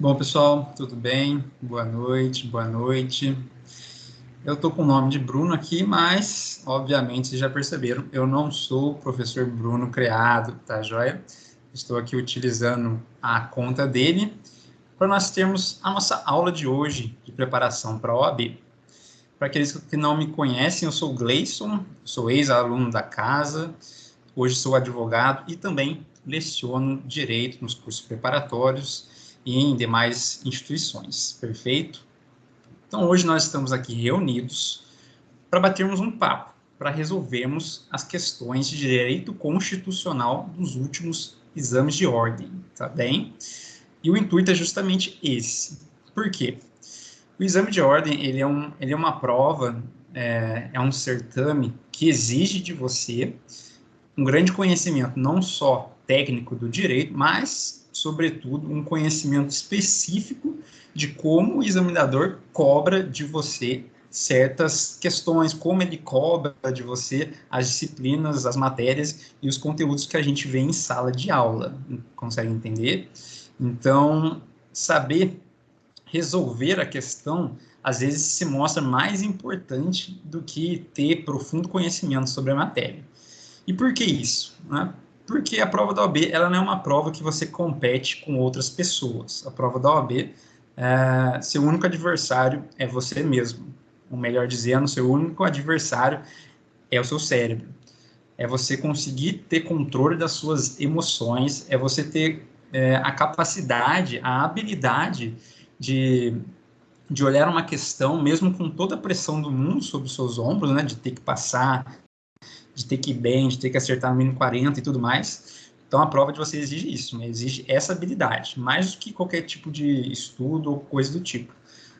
Bom, pessoal, tudo bem? Boa noite, boa noite. Eu estou com o nome de Bruno aqui, mas, obviamente, vocês já perceberam, eu não sou o professor Bruno Creado, tá joia? Estou aqui utilizando a conta dele para nós termos a nossa aula de hoje de preparação para a OAB. Para aqueles que não me conhecem, eu sou o Gleison, sou ex-aluno da casa, hoje sou advogado e também leciono Direito nos cursos preparatórios e em demais instituições, perfeito? Então, hoje nós estamos aqui reunidos para batermos um papo, para resolvermos as questões de direito constitucional dos últimos exames de ordem, tá bem? E o intuito é justamente esse. Por quê? O exame de ordem, ele é uma prova, é um certame que exige de você um grande conhecimento, não só técnico do direito, mas, sobretudo, um conhecimento específico de como o examinador cobra de você certas questões, como ele cobra de você as disciplinas, as matérias e os conteúdos que a gente vê em sala de aula. Consegue entender? Então, saber resolver a questão, às vezes, se mostra mais importante do que ter profundo conhecimento sobre a matéria. E por que isso? Né? Porque a prova da OAB ela não é uma prova que você compete com outras pessoas. A prova da OAB, seu único adversário é você mesmo. Ou melhor dizendo, seu único adversário é o seu cérebro. É você conseguir ter controle das suas emoções, é você ter a capacidade, a habilidade de, de olhar uma questão, mesmo com toda a pressão do mundo sobre os seus ombros, né, de ter que passar, de ter que ir bem, de ter que acertar no mínimo 40 e tudo mais. Então, a prova de você exige isso, né? Exige essa habilidade, mais do que qualquer tipo de estudo ou coisa do tipo.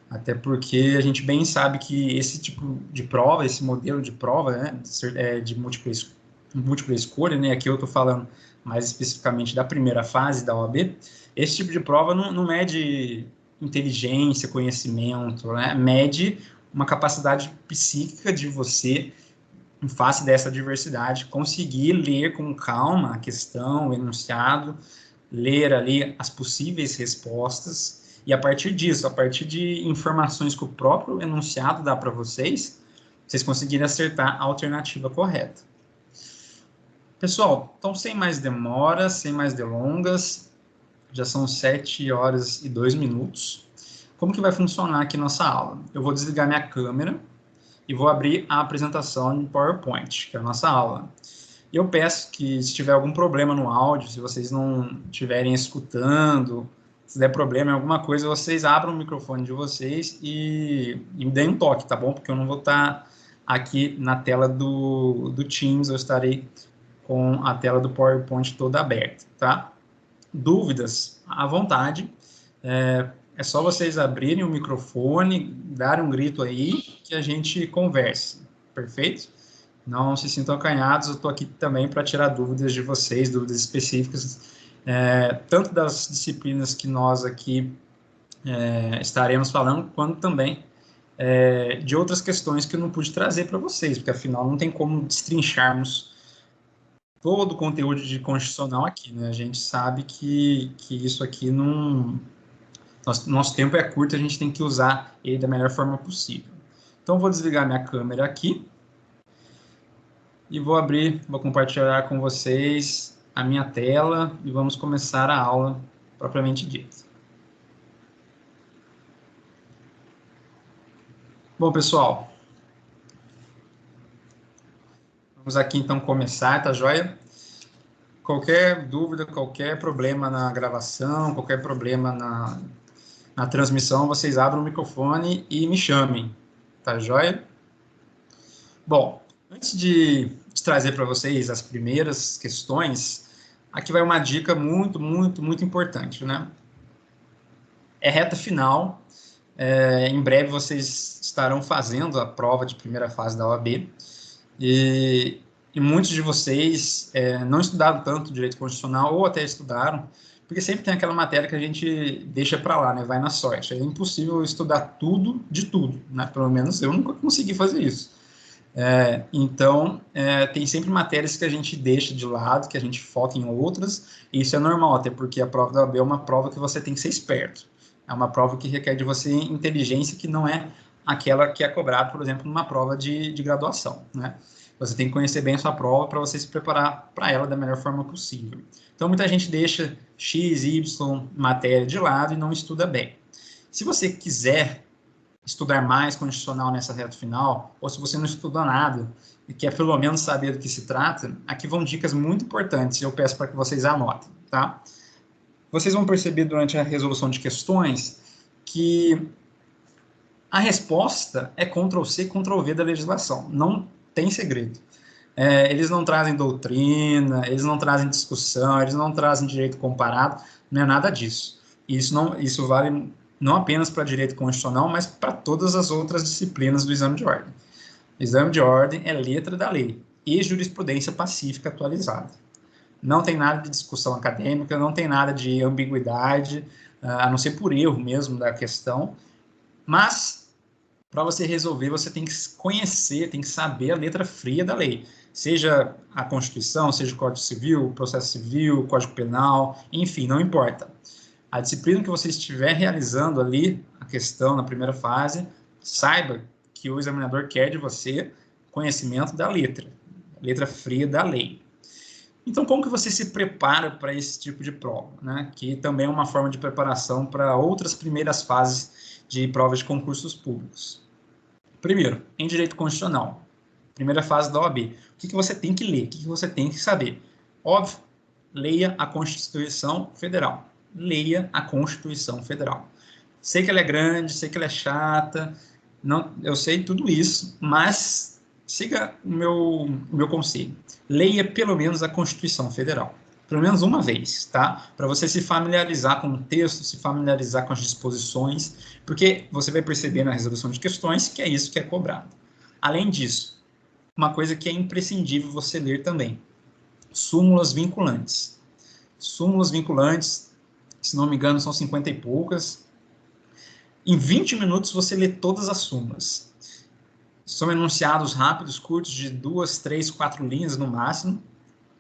Até porque a gente bem sabe que esse tipo de prova, esse modelo de prova, né, de múltipla escolha, né, aqui eu estou falando mais especificamente da primeira fase da OAB, esse tipo de prova não mede inteligência, conhecimento, né, mede uma capacidade psíquica de você, em face dessa diversidade, conseguir ler com calma a questão, o enunciado, ler ali as possíveis respostas, e a partir disso, a partir de informações que o próprio enunciado dá para vocês, vocês conseguirem acertar a alternativa correta. Pessoal, então sem mais demoras, sem mais delongas, já são 7 horas e 2 minutos. Como que vai funcionar aqui nossa aula? Eu vou desligar minha câmera e vou abrir a apresentação em PowerPoint, que é a nossa aula. E eu peço que, se tiver algum problema no áudio, se vocês não estiverem escutando, se der problema em alguma coisa, vocês abram o microfone de vocês e me deem um toque, tá bom? Porque eu não vou estar aqui na tela do Teams, eu estarei com a tela do PowerPoint toda aberta, tá? Dúvidas, à vontade. É só vocês abrirem o microfone, darem um grito aí, que a gente converse, perfeito? Não se sintam acanhados, eu estou aqui também para tirar dúvidas de vocês, dúvidas específicas, tanto das disciplinas que nós aqui estaremos falando, quanto também de outras questões que eu não pude trazer para vocês, porque afinal não tem como destrincharmos todo o conteúdo de constitucional aqui, né? A gente sabe que isso aqui não... Nosso tempo é curto, a gente tem que usar ele da melhor forma possível. Então, vou desligar minha câmera aqui e vou compartilhar com vocês a minha tela e vamos começar a aula propriamente dita. Bom, pessoal, vamos aqui então começar, tá joia? Qualquer dúvida, qualquer problema na gravação, qualquer problema na transmissão, vocês abram o microfone e me chamem, tá joia? Bom, antes de trazer para vocês as primeiras questões, aqui vai uma dica muito importante, né? É reta final, em breve vocês estarão fazendo a prova de primeira fase da OAB, e muitos de vocês não estudaram tanto direito constitucional, ou até estudaram, porque sempre tem aquela matéria que a gente deixa para lá, né? Vai na sorte. É impossível estudar tudo de tudo, né? Pelo menos eu nunca consegui fazer isso. Então, tem sempre matérias que a gente deixa de lado, que a gente foca em outras, e isso é normal, até porque a prova da OAB é uma prova que você tem que ser esperto. É uma prova que requer de você inteligência que não é aquela que é cobrada, por exemplo, numa prova de graduação, né? Você tem que conhecer bem a sua prova para você se preparar para ela da melhor forma possível. Então, muita gente deixa X, Y, matéria de lado e não estuda bem. Se você quiser estudar mais constitucional nessa reta final, ou se você não estudou nada e quer pelo menos saber do que se trata, aqui vão dicas muito importantes e eu peço para que vocês anotem, tá? Vocês vão perceber durante a resolução de questões que a resposta é Ctrl+C, Ctrl+V da legislação. Não tem segredo. Eles não trazem doutrina, eles não trazem discussão, eles não trazem direito comparado, não é nada disso. Isso vale não apenas para direito constitucional, mas para todas as outras disciplinas do exame de ordem. O exame de ordem é letra da lei e jurisprudência pacífica atualizada. Não tem nada de discussão acadêmica, não tem nada de ambiguidade, a não ser por erro mesmo da questão, mas para você resolver, você tem que conhecer, tem que saber a letra fria da lei, seja a Constituição, seja o Código Civil, Processo Civil, Código Penal, enfim, não importa. A disciplina que você estiver realizando ali, a questão na primeira fase, saiba que o examinador quer de você conhecimento da letra fria da lei. Então, como que você se prepara para esse tipo de prova, né? Que também é uma forma de preparação para outras primeiras fases de provas de concursos públicos. Primeiro, em direito constitucional, primeira fase da OAB. O que você tem que ler? O que você tem que saber? Óbvio, leia a Constituição Federal. Leia a Constituição Federal. Sei que ela é grande, sei que ela é chata, não, eu sei tudo isso, mas siga o meu conselho. Leia pelo menos a Constituição Federal. Pelo menos uma vez, tá? Para você se familiarizar com o texto, se familiarizar com as disposições, porque você vai perceber na resolução de questões que é isso que é cobrado. Além disso, uma coisa que é imprescindível você ler também, súmulas vinculantes. Súmulas vinculantes, se não me engano, são 50 e poucas. Em 20 minutos você lê todas as súmulas. São enunciados rápidos, curtos, de 2, 3, 4 linhas no máximo,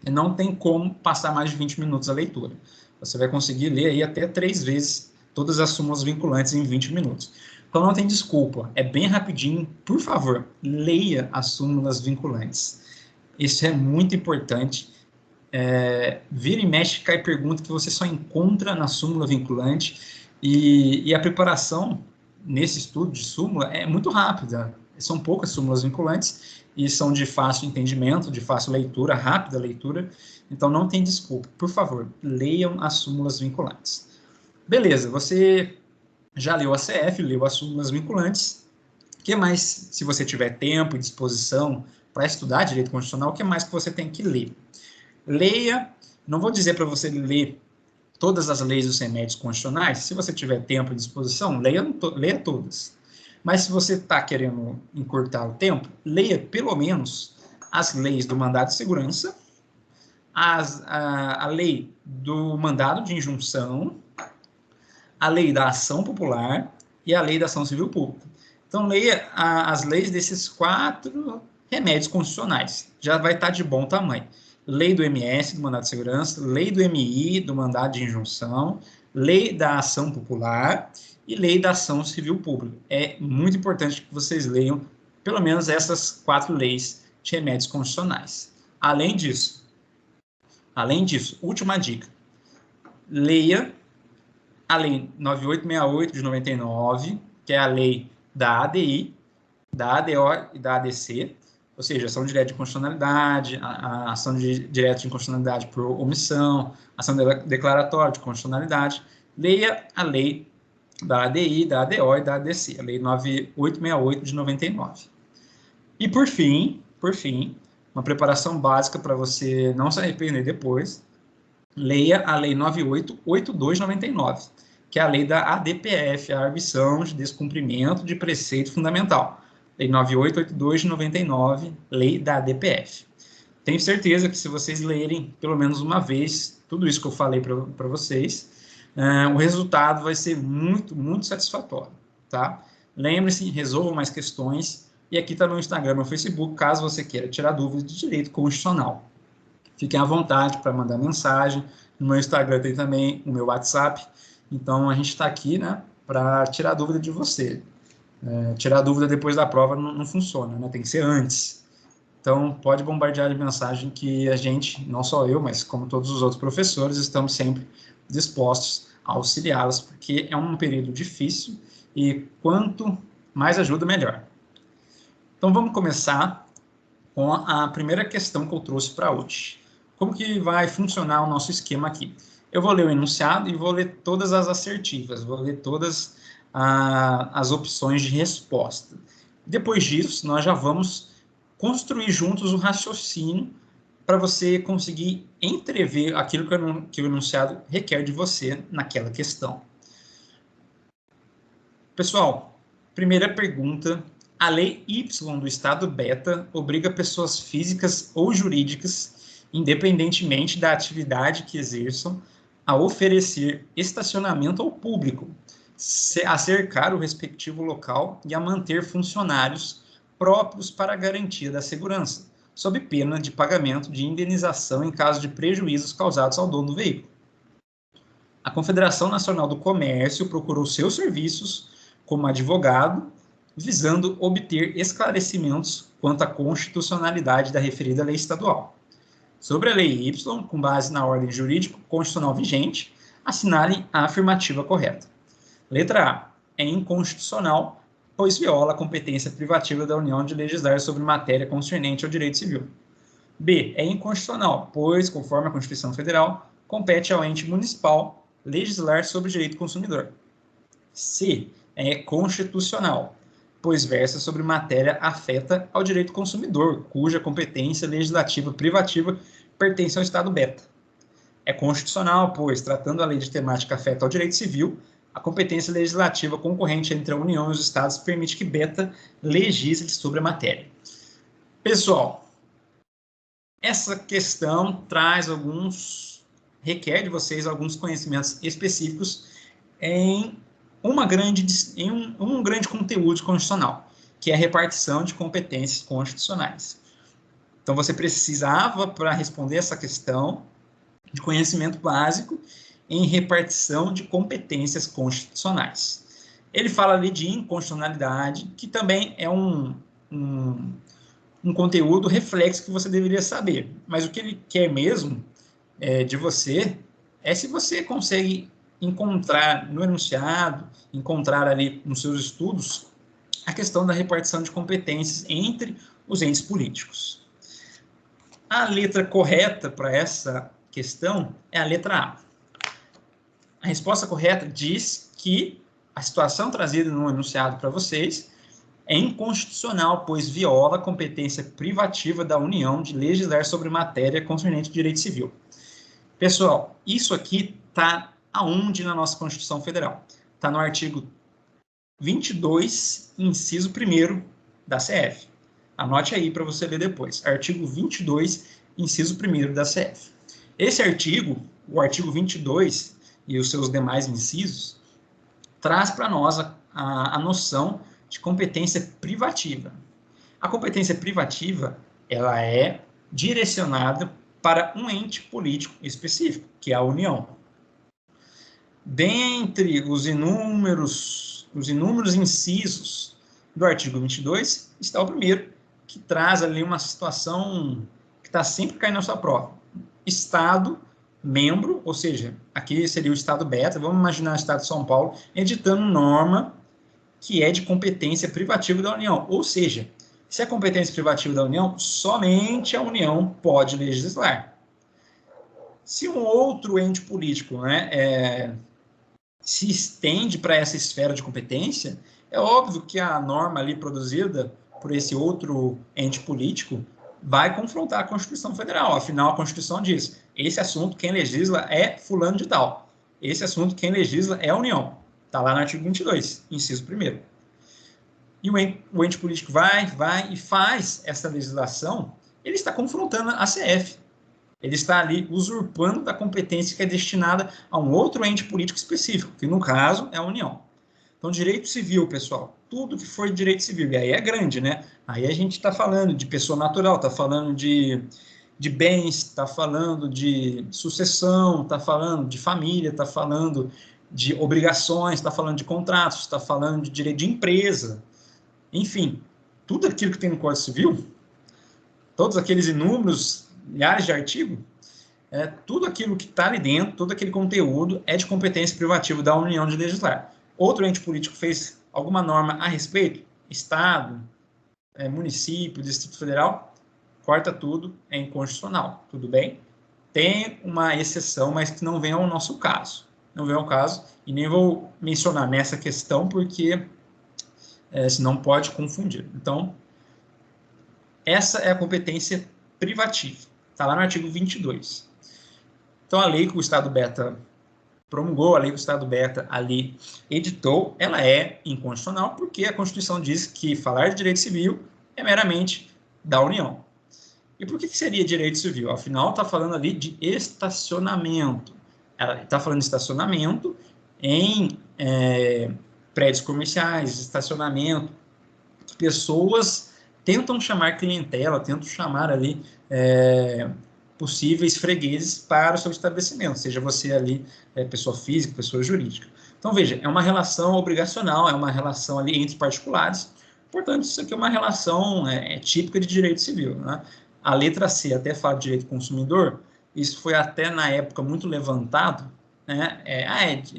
e não tem como passar mais de 20 minutos a leitura. Você vai conseguir ler aí até 3 vezes todas as súmulas vinculantes em 20 minutos. Então não tem desculpa, é bem rapidinho. Por favor, leia as súmulas vinculantes. Isso é muito importante. Vira e mexe, cai pergunta que você só encontra na súmula vinculante, e a preparação nesse estudo de súmula é muito rápida. São poucas súmulas vinculantes e são de fácil entendimento, de fácil leitura, rápida leitura, então não tem desculpa. Por favor, leiam as súmulas vinculantes. Beleza, você já leu a CF, leu as súmulas vinculantes. O que mais, se você tiver tempo e disposição para estudar direito constitucional, o que mais que você tem que ler? Leia, não vou dizer para você ler todas as leis dos remédios constitucionais, se você tiver tempo e disposição, leia todas. Mas se você está querendo encurtar o tempo, leia pelo menos as leis do mandado de segurança, a lei do mandado de injunção, a lei da ação popular e a lei da ação civil pública. Então, leia as leis desses 4 remédios constitucionais. Já vai estar de bom tamanho. Lei do MS, do mandado de segurança, lei do MI, do mandado de injunção, lei da ação popular e lei da ação civil pública. É muito importante que vocês leiam pelo menos essas 4 leis de remédios constitucionais. Além disso, última dica, leia a lei 9868 de 99, que é a lei da ADI, da ADO e da ADC, ou seja, ação direta de inconstitucionalidade, a ação direta de inconstitucionalidade por omissão, ação declaratória de constitucionalidade. Leia a lei da ADI, da ADO e da ADC, a lei 9868 de 99. E por fim, uma preparação básica para você não se arrepender depois, leia a lei 9882 de 99, que é a lei da ADPF, a Arbitration de Descumprimento de Preceito Fundamental. Lei 9882 de 99, lei da ADPF. Tenho certeza que se vocês lerem pelo menos uma vez tudo isso que eu falei para vocês, o resultado vai ser muito, muito satisfatório, tá? Lembre-se, resolvam mais questões, e aqui está meu Instagram, meu Facebook, caso você queira tirar dúvidas de direito constitucional. Fiquem à vontade para mandar mensagem. No meu Instagram tem também o meu WhatsApp. Então, a gente está aqui, né, para tirar dúvida de você. Tirar dúvida depois da prova não funciona, né? Tem que ser antes. Então, pode bombardear de mensagem que a gente, não só eu, mas como todos os outros professores, estamos sempre dispostos a auxiliá-los, porque é um período difícil e quanto mais ajuda, melhor. Então, vamos começar com a primeira questão que eu trouxe para hoje. Como que vai funcionar o nosso esquema aqui? Eu vou ler o enunciado e vou ler todas as assertivas, vou ler todas as opções de resposta. Depois disso, nós já vamos construir juntos o raciocínio para você conseguir entrever aquilo que o enunciado requer de você naquela questão. Pessoal, primeira pergunta. A lei Y do estado beta obriga pessoas físicas ou jurídicas, independentemente da atividade que exerçam, a oferecer estacionamento ao público, a cercar o respectivo local e a manter funcionários próprios para a garantia da segurança, sob pena de pagamento de indenização em caso de prejuízos causados ao dono do veículo. A Confederação Nacional do Comércio procurou seus serviços como advogado, visando obter esclarecimentos quanto à constitucionalidade da referida lei estadual. Sobre a lei Y, com base na ordem jurídico-constitucional vigente, assinale a afirmativa correta. Letra A. É inconstitucional, pois viola a competência privativa da União de legislar sobre matéria concernente ao direito civil. B. É inconstitucional, pois, conforme a Constituição Federal, compete ao ente municipal legislar sobre o direito do consumidor. C. É constitucional, pois versa sobre matéria afeta ao direito do consumidor, cuja competência legislativa privativa pertence ao Estado beta. É constitucional, pois, tratando a lei de temática afeta ao direito civil, a competência legislativa concorrente entre a União e os Estados permite que beta legisle sobre a matéria. Pessoal, essa questão requer de vocês alguns conhecimentos específicos em um grande conteúdo constitucional, que é a repartição de competências constitucionais. Então, você precisava, para responder essa questão, de conhecimento básico em repartição de competências constitucionais. Ele fala ali de inconstitucionalidade, que também é um conteúdo reflexo que você deveria saber. Mas o que ele quer mesmo de você é se você consegue encontrar no enunciado, encontrar ali nos seus estudos, a questão da repartição de competências entre os entes políticos. A letra correta para essa questão é a letra A. A resposta correta diz que a situação trazida no enunciado para vocês é inconstitucional, pois viola a competência privativa da União de legislar sobre matéria concernente ao direito civil. Pessoal, isso aqui está aonde na nossa Constituição Federal? Está no artigo 22, inciso 1º da CF. Anote aí para você ler depois. Artigo 22, inciso 1º da CF. Esse artigo, o artigo 22 e os seus demais incisos, traz para nós a noção de competência privativa. A competência privativa, ela é direcionada para um ente político específico, que é a União. Dentre os inúmeros incisos do artigo 22, está o primeiro, que traz ali uma situação que está sempre caindo na sua prova. Estado membro, ou seja, aqui seria o Estado beta, vamos imaginar o Estado de São Paulo, editando norma que é de competência privativa da União. Ou seja, se é competência privativa da União, somente a União pode legislar. Se um outro ente político se estende para essa esfera de competência, é óbvio que a norma ali produzida por esse outro ente político vai confrontar a Constituição Federal. Afinal, a Constituição diz, esse assunto quem legisla é fulano de tal. Esse assunto quem legisla é a União. Está lá no artigo 22, inciso 1º. E o ente político vai e faz essa legislação, ele está confrontando a CF. Ele está ali usurpando da competência que é destinada a um outro ente político específico, que no caso é a União. Então, direito civil, pessoal, tudo que for direito civil, e aí é grande, né? Aí a gente está falando de pessoa natural, está falando de bens, está falando de sucessão, está falando de família, está falando de obrigações, está falando de contratos, está falando de direito de empresa, enfim, tudo aquilo que tem no Código Civil, todos aqueles inúmeros milhares de artigos, tudo aquilo que está ali dentro, todo aquele conteúdo é de competência privativa da União de legislar. Outro ente político fez alguma norma a respeito, Estado, município, Distrito Federal, corta tudo, é inconstitucional, tudo bem? Tem uma exceção, mas que não vem ao nosso caso. Não vem ao caso, e nem vou mencionar nessa questão, porque senão pode confundir. Então, essa é a competência privativa. Está lá no artigo 22. Então, a lei que o Estado beta promulgou, a lei que o Estado beta ali editou, ela é inconstitucional, porque a Constituição diz que falar de direito civil é meramente da União. E por que seria direito civil? Afinal, está falando ali de estacionamento. Ela está falando de estacionamento em prédios comerciais, estacionamento. Pessoas tentam chamar clientela, tentam chamar ali possíveis fregueses para o seu estabelecimento, seja você ali pessoa física, pessoa jurídica. Então, veja, é uma relação obrigacional, é uma relação ali entre particulares, portanto, isso aqui é uma relação típica de direito civil, né? A letra C até fala de direito do consumidor, isso foi até na época muito levantado, né?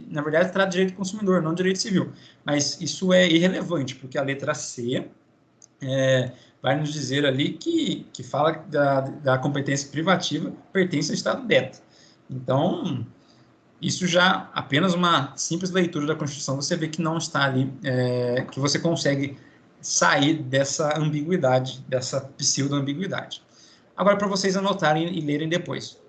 Na verdade, trata de direito do consumidor, não direito civil, mas isso é irrelevante, porque a letra C vai nos dizer ali que fala da competência privativa pertence ao Estado beta. Então, isso já, apenas uma simples leitura da Constituição, você vê que não está ali, que você consegue sair dessa ambiguidade, dessa pseudo-ambiguidade. Agora, para vocês anotarem e lerem depois.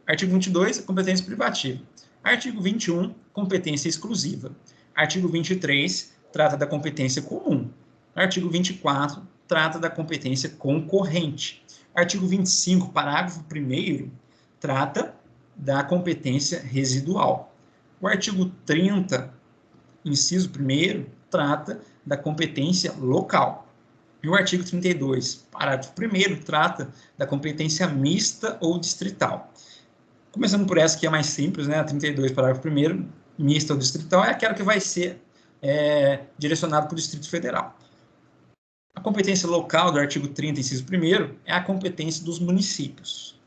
Artigo 22, competência privativa. Artigo 21, competência exclusiva. Artigo 23, trata da competência comum. Artigo 24, trata da competência concorrente. Artigo 25, parágrafo 1º, trata da competência residual. O artigo 30, inciso 1º, trata da competência local. E o artigo 32, parágrafo 1º, trata da competência mista ou distrital. Começando por essa que é mais simples, né? A 32, parágrafo 1º, mista ou distrital, é aquela que vai ser direcionada para o Distrito Federal. A competência local do artigo 30, inciso 1º, é a competência dos municípios.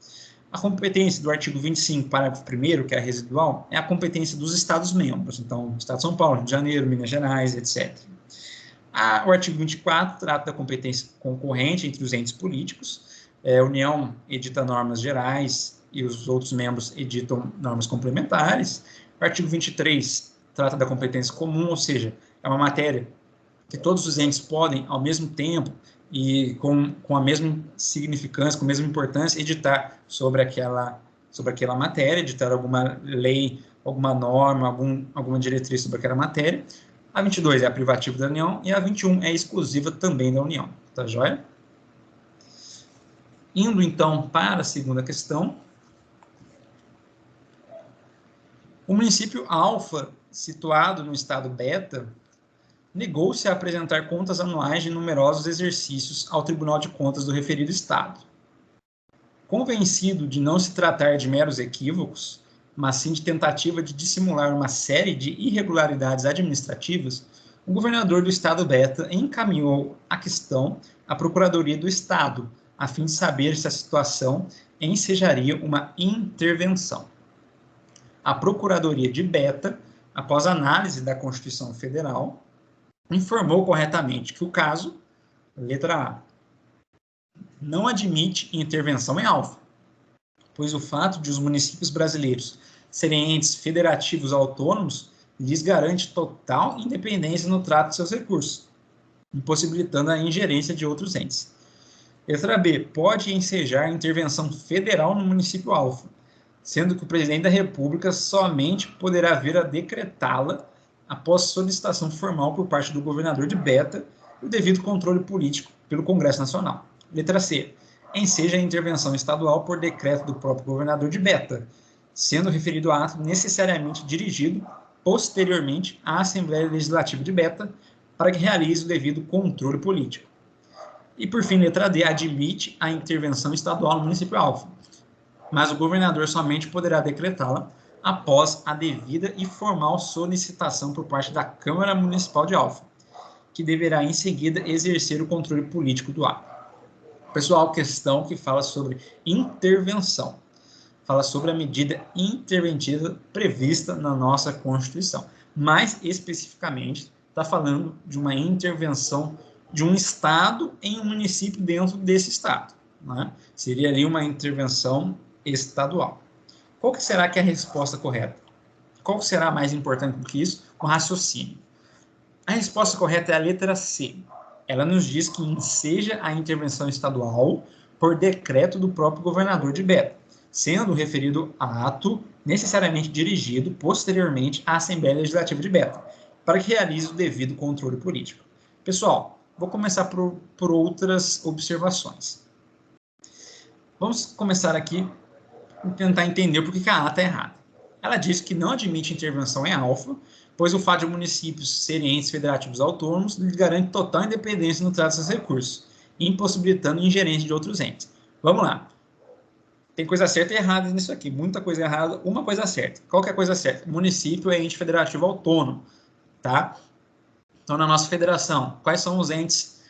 A competência do artigo 25, parágrafo 1º, que é a residual, é a competência dos Estados-membros. Então, Estado de São Paulo, Rio de Janeiro, Minas Gerais, etc. O artigo 24 trata da competência concorrente entre os entes políticos. A União edita normas gerais e os outros membros editam normas complementares. O artigo 23 trata da competência comum, ou seja, é uma matéria que todos os entes podem, ao mesmo tempo, e com a mesma significância, com a mesma importância, editar sobre aquela matéria, editar alguma lei, alguma norma, alguma diretriz sobre aquela matéria. A 22 é a privativa da União e a 21 é exclusiva também da União. Tá joia? Indo, então, para a segunda questão. O município alfa, situado no estado beta, negou-se a apresentar contas anuais de numerosos exercícios ao Tribunal de Contas do referido Estado. Convencido de não se tratar de meros equívocos, mas sim de tentativa de dissimular uma série de irregularidades administrativas, o governador do Estado beta encaminhou a questão à Procuradoria do Estado, a fim de saber se a situação ensejaria uma intervenção. A Procuradoria de Beta, após análise da Constituição Federal, informou corretamente que o caso, letra A, não admite intervenção em alfa, pois o fato de os municípios brasileiros serem entes federativos autônomos lhes garante total independência no trato de seus recursos, impossibilitando a ingerência de outros entes. Letra B, pode ensejar intervenção federal no município alfa, sendo que o presidente da República somente poderá vir a decretá-la após solicitação formal por parte do governador de Beta e o devido controle político pelo Congresso Nacional. Letra C. Enseja a intervenção estadual por decreto do próprio governador de Beta, sendo referido ato necessariamente dirigido posteriormente à Assembleia Legislativa de Beta para que realize o devido controle político. E, por fim, letra D. Admite a intervenção estadual no município alfa, mas o governador somente poderá decretá-la após a devida e formal solicitação por parte da Câmara Municipal de Alfa, que deverá em seguida exercer o controle político do ato. Pessoal, questão que fala sobre intervenção. Fala sobre a medida interventiva prevista na nossa Constituição. Mais especificamente, está falando de uma intervenção de um Estado em um município dentro desse Estado. Né? Seria ali uma intervenção estadual. Qual que será que é a resposta correta? Qual será mais importante do que isso? O raciocínio. A resposta correta é a letra C. Ela nos diz que enseja a intervenção estadual por decreto do próprio governador de Beta, sendo referido ato necessariamente dirigido posteriormente à Assembleia Legislativa de Beta, para que realize o devido controle político. Pessoal, vou começar por outras observações. Vamos começar aqui e tentar entender por que a ata é errada. Ela diz que não admite intervenção em alfa, pois o fato de municípios serem entes federativos autônomos lhes garante total independência no trato de seus recursos, impossibilitando ingerência de outros entes. Vamos lá. Tem coisa certa e errada nisso aqui. Muita coisa errada, uma coisa certa. Qual que é a coisa certa? Município é ente federativo autônomo, tá? Então, na nossa federação, quais são os entes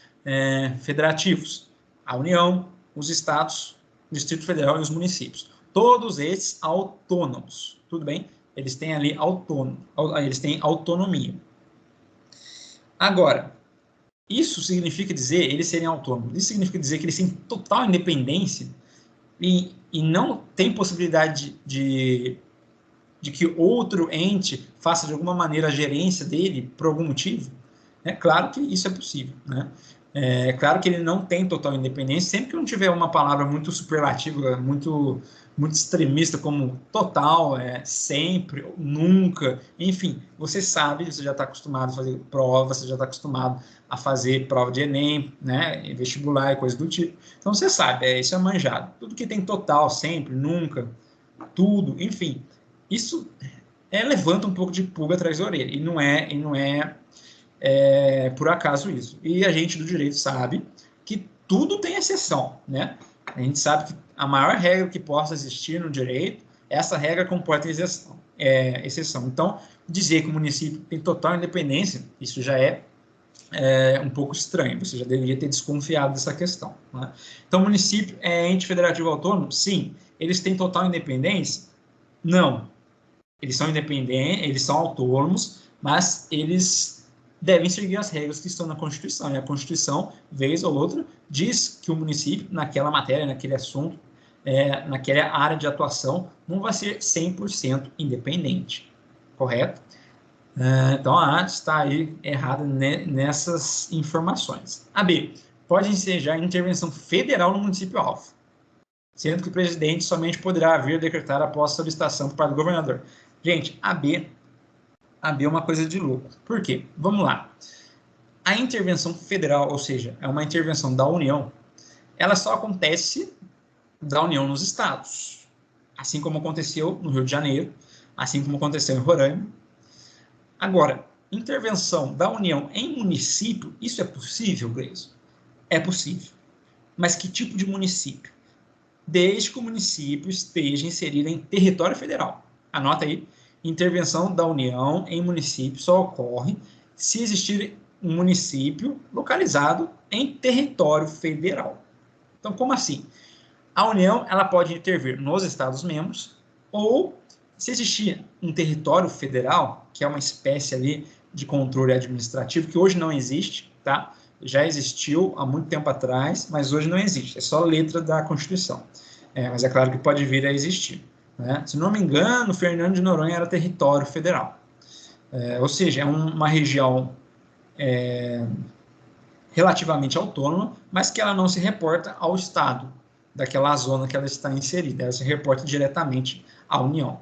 federativos? A União, os estados, o Distrito Federal e os municípios. Todos esses autônomos, tudo bem? Eles têm ali eles têm autonomia. Agora, isso significa dizer eles serem autônomos. Isso significa dizer que eles têm total independência e não tem possibilidade de que outro ente faça de alguma maneira a gerência dele por algum motivo? É claro que isso é possível, né? É claro que ele não tem total independência, sempre que não tiver uma palavra muito superlativa, muito extremista, como total, sempre, nunca, enfim, você sabe, você já está acostumado a fazer prova, você já está acostumado a fazer prova de Enem, né, vestibular e coisa do tipo, então você sabe, isso é manjado. Tudo que tem total, sempre, nunca, tudo, enfim, isso levanta um pouco de pulga atrás da orelha, e não é por acaso isso. E a gente do direito sabe que tudo tem exceção, né? A gente sabe que a maior regra que possa existir no direito, essa regra comporta exceção. Então, dizer que o município tem total independência, isso já é um pouco estranho, você já deveria ter desconfiado dessa questão. Né? Então, o município é ente federativo autônomo? Sim. Eles têm total independência? Não. Eles são independentes, eles são autônomos, mas eles devem seguir as regras que estão na Constituição. E a Constituição, vez ou outra, diz que o município, naquela matéria, naquele assunto, naquela área de atuação, não vai ser 100% independente. Correto? Então, a A está aí errada nessas informações. A B, pode ensejar intervenção federal no município-alvo, sendo que o presidente somente poderá vir decretar após solicitação por parte do governador. Gente, a B é uma coisa de louco. Por quê? Vamos lá. A intervenção federal, ou seja, é uma intervenção da União, ela só acontece da União nos estados. Assim como aconteceu no Rio de Janeiro, assim como aconteceu em Roraima. Agora, intervenção da União em município, isso é possível, Gleison? É possível. Mas que tipo de município? Desde que o município esteja inserido em território federal. Anota aí. Intervenção da União em município só ocorre se existir um município localizado em território federal. Então, como assim? A União ela pode intervir nos Estados-membros ou, se existir um território federal, que é uma espécie ali de controle administrativo, que hoje não existe, tá? Já existiu há muito tempo atrás, mas hoje não existe. É só letra da Constituição. Mas é claro que pode vir a existir. Né? Se não me engano, Fernando de Noronha era território federal. Ou seja, é uma região relativamente autônoma, mas que ela não se reporta ao Estado, daquela zona que ela está inserida. Ela se reporta diretamente à União.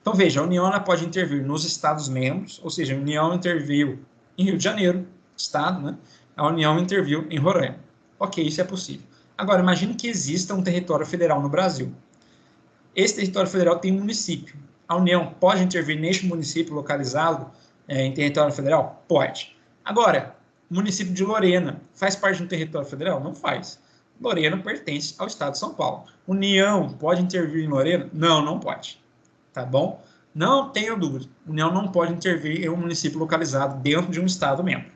Então, veja, a União ela pode intervir nos Estados-membros, ou seja, a União interviu em Rio de Janeiro, Estado, né? A União interviu em Roraima. Ok, isso é possível. Agora, imagine que exista um território federal no Brasil. Esse território federal tem um município. A União pode intervir neste município localizado em território federal? Pode. Agora, o município de Lorena faz parte de um território federal? Não faz. Lorena pertence ao estado de São Paulo. União pode intervir em Lorena? Não, não pode. Tá bom? Não tenha dúvida, a União não pode intervir em um município localizado dentro de um Estado-membro.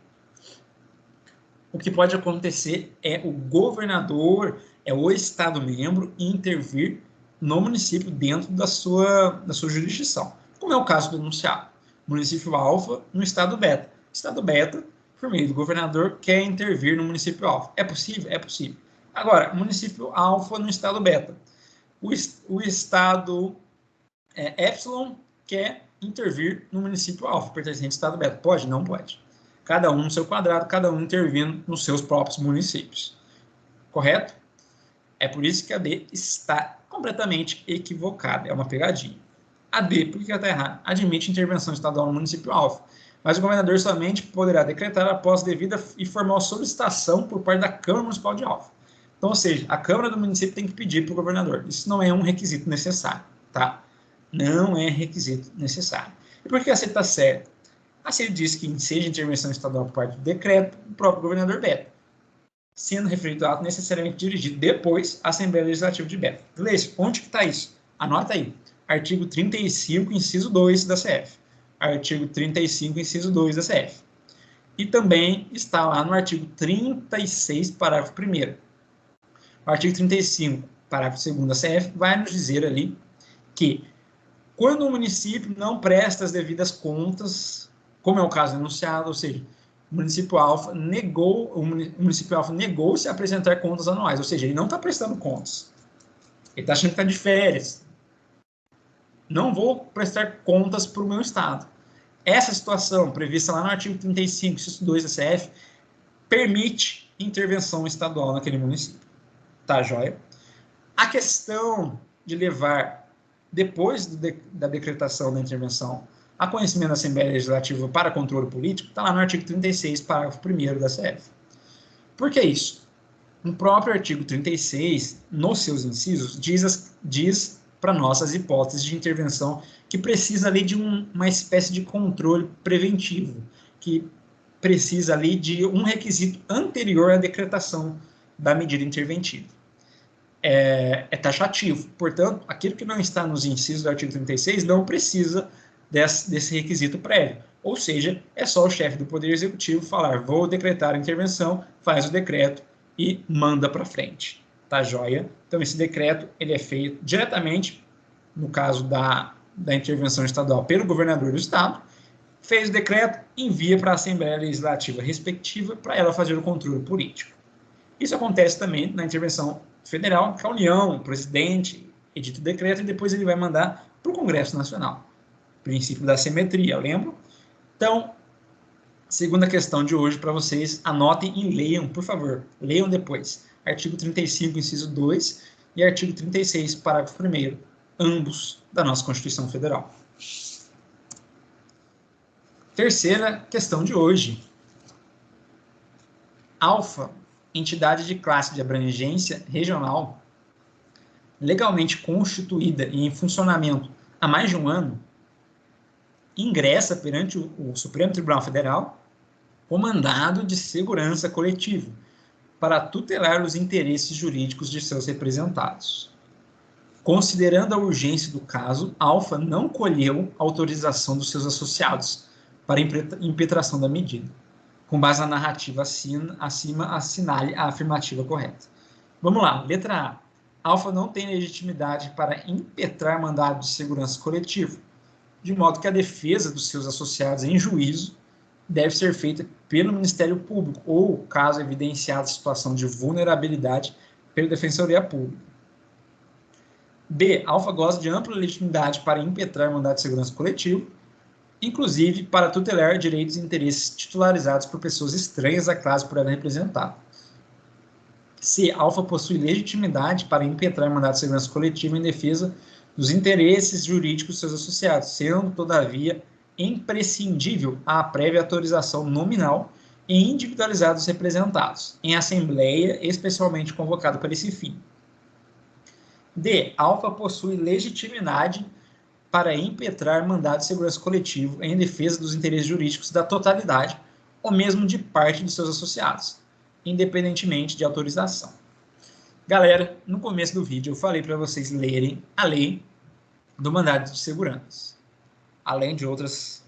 O que pode acontecer é o governador, o Estado-membro, intervir no município dentro da sua jurisdição, como é o caso do enunciado. Município alfa no estado beta. Estado beta, por meio do governador, quer intervir no município alfa. É possível? É possível. Agora, município alfa no estado beta. O estado epsilon quer intervir no município alfa, pertencente ao estado beta. Pode? Não pode. Cada um no seu quadrado, cada um intervindo nos seus próprios municípios. Correto? É por isso que a D está completamente equivocada. É uma pegadinha. A D, por que ela está errada? Admite intervenção estadual no município alfa, mas o governador somente poderá decretar após devida e formal solicitação por parte da Câmara Municipal de Alfa. Então, ou seja, a Câmara do município tem que pedir para o governador. Isso não é um requisito necessário, tá? Não é requisito necessário. E por que a C está certa? A C diz que seja intervenção estadual por parte do decreto, o próprio governador veta, sendo referido ao ato necessariamente dirigido depois à Assembleia Legislativa de Beta. Gleice, onde que está isso? Anota aí. Artigo 35, inciso 2 da CF. Artigo 35, inciso 2 da CF. E também está lá no artigo 36, parágrafo 1º. O artigo 35, parágrafo 2º da CF, vai nos dizer ali que quando o município não presta as devidas contas, como é o caso enunciado, ou seja, o município alfa negou-se a apresentar contas anuais, ou seja, ele não está prestando contas. Ele está achando que está de férias. Não vou prestar contas para o meu estado. Essa situação, prevista lá no artigo 35, inciso 2 da CF, permite intervenção estadual naquele município. Tá, joia? A questão de levar, depois da decretação da intervenção, a conhecimento da Assembleia Legislativa para controle político, está lá no artigo 36, parágrafo 1º da CF. Por que isso? No próprio artigo 36, nos seus incisos, diz para nós as hipóteses de intervenção que precisa ali de uma espécie de controle preventivo, que precisa ali de um requisito anterior à decretação da medida interventiva. É taxativo. Portanto, aquilo que não está nos incisos do artigo 36 não precisa desse requisito prévio. Ou seja, é só o chefe do Poder Executivo falar, vou decretar a intervenção, faz o decreto e manda para frente. Tá joia? Então, esse decreto ele é feito diretamente, no caso da intervenção estadual, pelo governador do estado, fez o decreto, envia para a Assembleia Legislativa respectiva para ela fazer o controle político. Isso acontece também na intervenção federal, que a União, o presidente, edita o decreto e depois ele vai mandar para o Congresso Nacional. Princípio da simetria, lembram? Então, segunda questão de hoje para vocês, anotem e leiam, por favor. Leiam depois. Artigo 35, inciso 2 e artigo 36, parágrafo 1º, ambos da nossa Constituição Federal. Terceira questão de hoje. Alfa, entidade de classe de abrangência regional, legalmente constituída e em funcionamento há mais de um ano, ingressa perante o Supremo Tribunal Federal com mandado de segurança coletivo para tutelar os interesses jurídicos de seus representados. Considerando a urgência do caso, a Alfa não colheu autorização dos seus associados para impetração da medida. Com base na narrativa acima, assinale a afirmativa correta. Vamos lá, letra A. Alfa não tem legitimidade para impetrar mandado de segurança coletivo, de modo que a defesa dos seus associados em juízo deve ser feita pelo Ministério Público, ou, caso evidenciada a situação de vulnerabilidade, pela Defensoria Pública. B. Alfa goza de ampla legitimidade para impetrar mandado de segurança coletivo, inclusive para tutelar direitos e interesses titularizados por pessoas estranhas à classe por ela representada. C. Alfa possui legitimidade para impetrar mandado de segurança coletivo em defesa dos interesses jurídicos de seus associados, sendo, todavia, imprescindível a prévia autorização nominal e individualizada dos representados, em assembleia especialmente convocada para esse fim. D. Alfa possui legitimidade para impetrar mandado de segurança coletivo em defesa dos interesses jurídicos da totalidade ou mesmo de parte dos seus associados, independentemente de autorização. Galera, no começo do vídeo eu falei para vocês lerem a lei do mandado de segurança. além de outros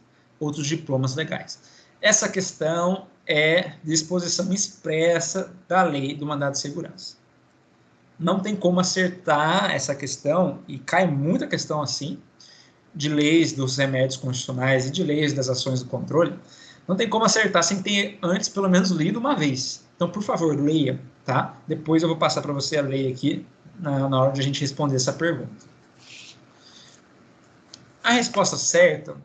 diplomas legais. Essa questão é disposição expressa da lei do mandado de segurança. Não tem como acertar essa questão, e cai muita questão assim, de leis dos remédios constitucionais e de leis das ações do controle, não tem como acertar sem ter antes pelo menos lido uma vez. Então, por favor, leia, tá? Depois eu vou passar para você a lei aqui na hora de a gente responder essa pergunta. A resposta certa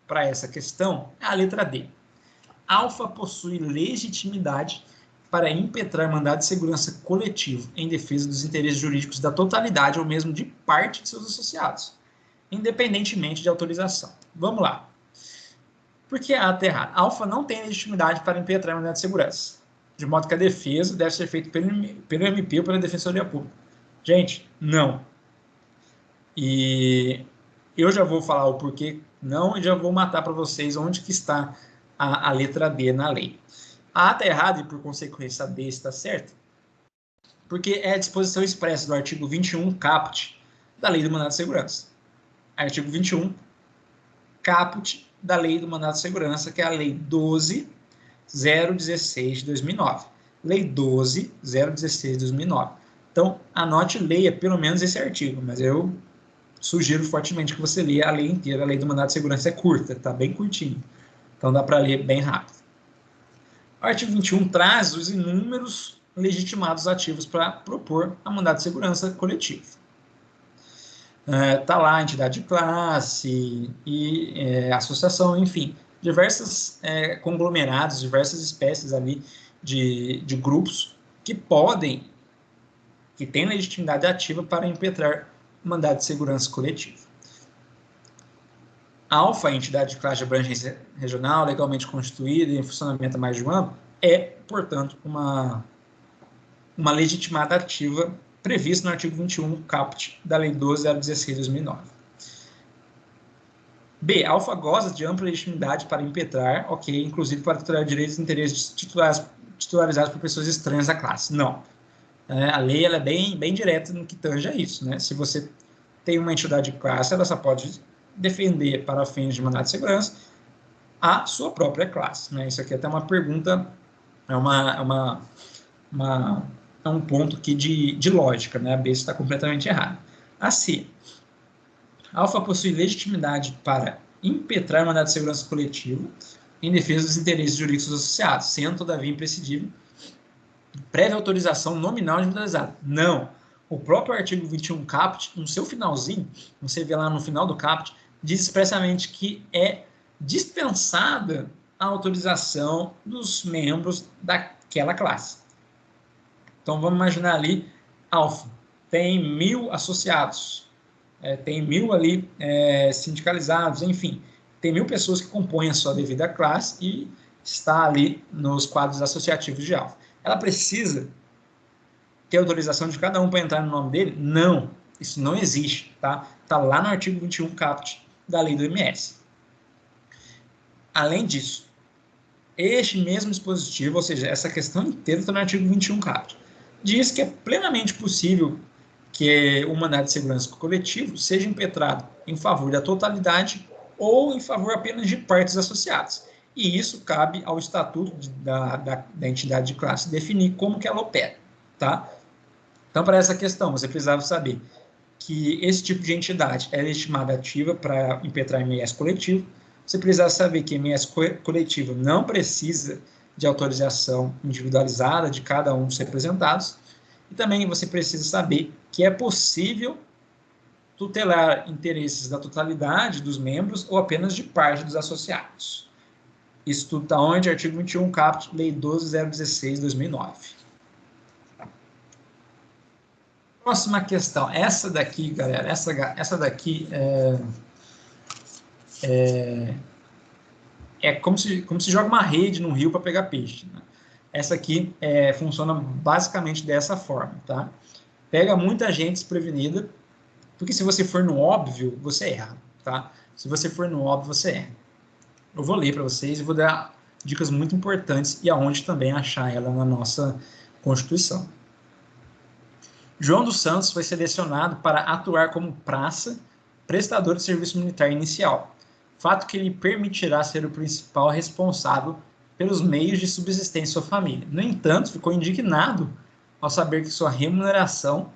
para essa questão é a letra D. Alfa possui legitimidade para impetrar mandado de segurança coletivo em defesa dos interesses jurídicos da totalidade ou mesmo de parte de seus associados, independentemente de autorização. Vamos lá. Por que A está errado? Alfa não tem legitimidade para impetrar mandado de segurança, de modo que a defesa deve ser feita pelo MP ou pela Defensoria Pública. Gente, não. E eu já vou falar o porquê não e já vou matar para vocês onde que está a letra D na lei. A está errada e, por consequência, a B está certa, porque é a disposição expressa do artigo 21, caput, da Lei do Mandado de Segurança. Artigo 21, caput da Lei do Mandado de Segurança, que é a Lei 12.016 de 2009. Lei 12.016 de 2009. Então, anote e leia pelo menos esse artigo, mas eu sugiro fortemente que você leia a lei inteira. A Lei do Mandado de Segurança é curta, tá bem curtinho. Então, dá para ler bem rápido. O artigo 21 traz os inúmeros legitimados ativos para propor a mandado de segurança coletivo. Está lá a entidade de classe e associação, enfim, diversos conglomerados, diversas espécies ali de grupos que têm legitimidade ativa para impetrar mandado de segurança coletivo. A Alfa, entidade de classe de abrangência regional, legalmente constituída e em funcionamento há mais de um ano, é, portanto, uma legitimada ativa prevista no artigo 21, caput, da Lei 12.016 de 2009. B. A Alfa goza de ampla legitimidade para impetrar, ok, inclusive para tutelar direitos e interesses titularizados por pessoas estranhas à classe. Não. A lei ela é bem direta no que tange a isso, né? Se você tem uma entidade de classe, ela só pode defender para fins de mandado de segurança a sua própria classe, né? Isso aqui é até uma pergunta, é um ponto aqui de lógica, né? A B está completamente errada. A C. A Alfa possui legitimidade para impetrar mandado de segurança coletivo em defesa dos interesses jurídicos associados, sendo, todavia, imprescindível prévia autorização nominal individualizada. Não. O próprio artigo 21 caput, no seu finalzinho, você vê lá no final do caput, diz expressamente que é dispensada a autorização dos membros daquela classe. Então, vamos imaginar ali, Alfa tem 1.000 associados, tem 1.000 ali sindicalizados, enfim, tem 1.000 pessoas que compõem a sua devida classe e está ali nos quadros associativos de Alfa. Ela precisa ter autorização de cada um para entrar no nome dele? Não, isso não existe, tá? Está lá no artigo 21 caput da lei do MS. Além disso, este mesmo dispositivo, ou seja, essa questão inteira está no artigo 21 caput, diz que é plenamente possível que o mandado de segurança coletivo seja impetrado em favor da totalidade ou em favor apenas de partes associadas. E isso cabe ao estatuto da entidade de classe definir como que ela opera, tá? Então, para essa questão, você precisava saber que esse tipo de entidade é legitimada ativa para impetrar MS coletivo. Você precisava saber que MS coletivo não precisa de autorização individualizada de cada um dos representados. E também você precisa saber que é possível tutelar interesses da totalidade dos membros ou apenas de parte dos associados. Isso tudo está onde? Artigo 21, caput, Lei 12.016 de 2009. Próxima questão. Essa daqui, galera, essa daqui é como se joga uma rede no rio para pegar peixe, né? Essa aqui funciona basicamente dessa forma, tá? Pega muita gente desprevenida, porque se você for no óbvio, você erra, tá? Se você for no óbvio, você erra. Eu vou ler para vocês e vou dar dicas muito importantes e aonde também achar ela na nossa Constituição. João dos Santos foi selecionado para atuar como praça, prestador de serviço militar inicial, fato que lhe permitirá ser o principal responsável pelos meios de subsistência de sua família. No entanto, ficou indignado ao saber que sua remuneração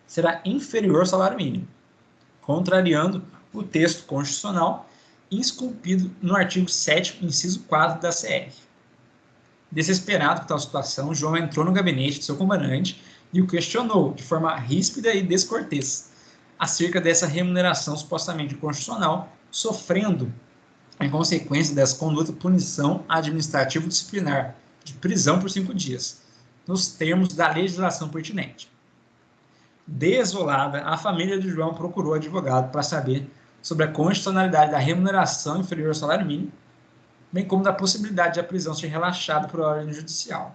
será inferior ao salário mínimo, contrariando o texto constitucional esculpido no artigo 7º, inciso 4 da CR. Desesperado com tal situação, João entrou no gabinete de seu comandante e o questionou de forma ríspida e descortês acerca dessa remuneração supostamente inconstitucional, sofrendo, em consequência dessa conduta, punição administrativo-disciplinar de prisão por 5 dias, nos termos da legislação pertinente. Desolada, a família de João procurou advogado para saber sobre a constitucionalidade da remuneração inferior ao salário mínimo, bem como da possibilidade de a prisão ser relaxada por ordem judicial.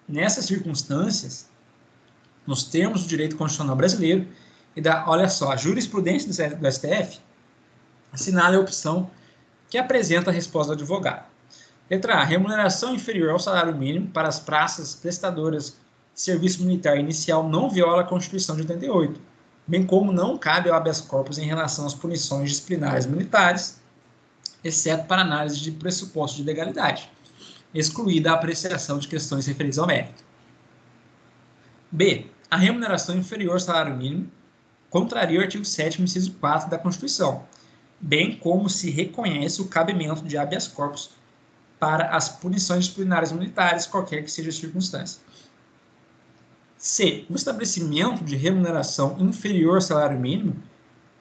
Nessas circunstâncias, nos termos do direito constitucional brasileiro e da, olha só, a jurisprudência do STF, assinala a opção que apresenta a resposta do advogado. Letra A. Remuneração inferior ao salário mínimo para as praças prestadoras de serviço militar inicial não viola a Constituição de 88, bem como não cabe ao habeas corpus em relação às punições disciplinares militares, exceto para análise de pressuposto de legalidade, excluída a apreciação de questões referidas ao mérito. B. A remuneração inferior ao salário mínimo contraria o artigo 7º, inciso 4 da Constituição, bem como se reconhece o cabimento de habeas corpus para as punições disciplinares militares, qualquer que seja a circunstância. C. O estabelecimento de remuneração inferior ao salário mínimo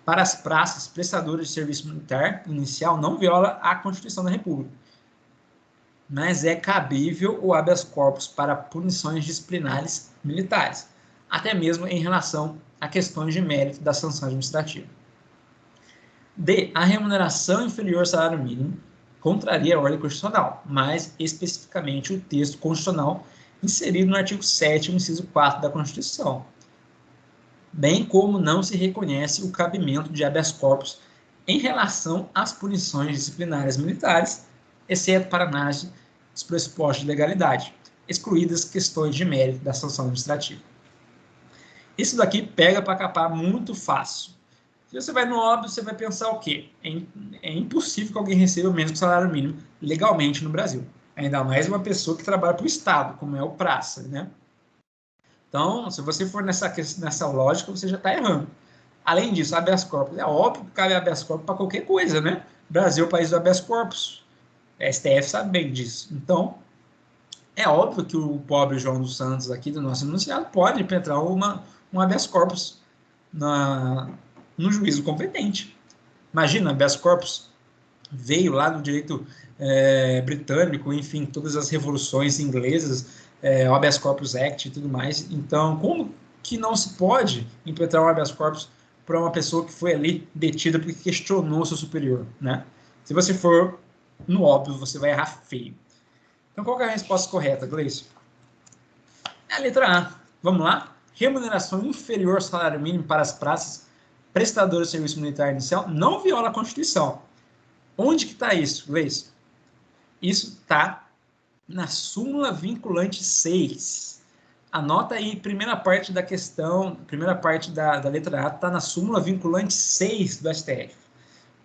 para as praças prestadoras de serviço militar inicial não viola a Constituição da República, mas é cabível o habeas corpus para punições disciplinares militares, até mesmo em relação a questões de mérito da sanção administrativa. D. A remuneração inferior ao salário mínimo contraria a ordem constitucional, mais especificamente o texto constitucional inserido no artigo 7º, inciso 4 da Constituição, bem como não se reconhece o cabimento de habeas corpus em relação às punições disciplinares militares, exceto para análise dos pressupostos de legalidade, excluídas questões de mérito da sanção administrativa. Isso daqui pega para capar muito fácil. Se você vai no óbvio, você vai pensar o quê? É impossível que alguém receba menos que o salário mínimo legalmente no Brasil. Ainda mais uma pessoa que trabalha para o Estado, como é o praça, né? Então, se você for nessa lógica, você já está errando. Além disso, habeas corpus, é óbvio que cabe habeas corpus para qualquer coisa, né? O Brasil é o país do habeas corpus. A STF sabe bem disso. Então, é óbvio que o pobre João dos Santos aqui do nosso enunciado pode impetrar um habeas corpus no juízo competente. Imagina, habeas corpus veio lá do direito britânico, enfim, todas as revoluções inglesas, o Habeas Corpus Act e tudo mais. Então, como que não se pode impetrar um habeas corpus para uma pessoa que foi ali detida porque questionou seu superior, né? Se você for no óbvio, você vai errar feio. Então, qual que é a resposta correta, Gleison? É a letra A. Vamos lá? Remuneração inferior ao salário mínimo para as praças prestadoras de serviço militar inicial não viola a Constituição. Onde que está isso, Gleison? Isso está na súmula vinculante 6. Anota aí, primeira parte da questão, primeira parte da letra A, está na súmula vinculante 6 do STF.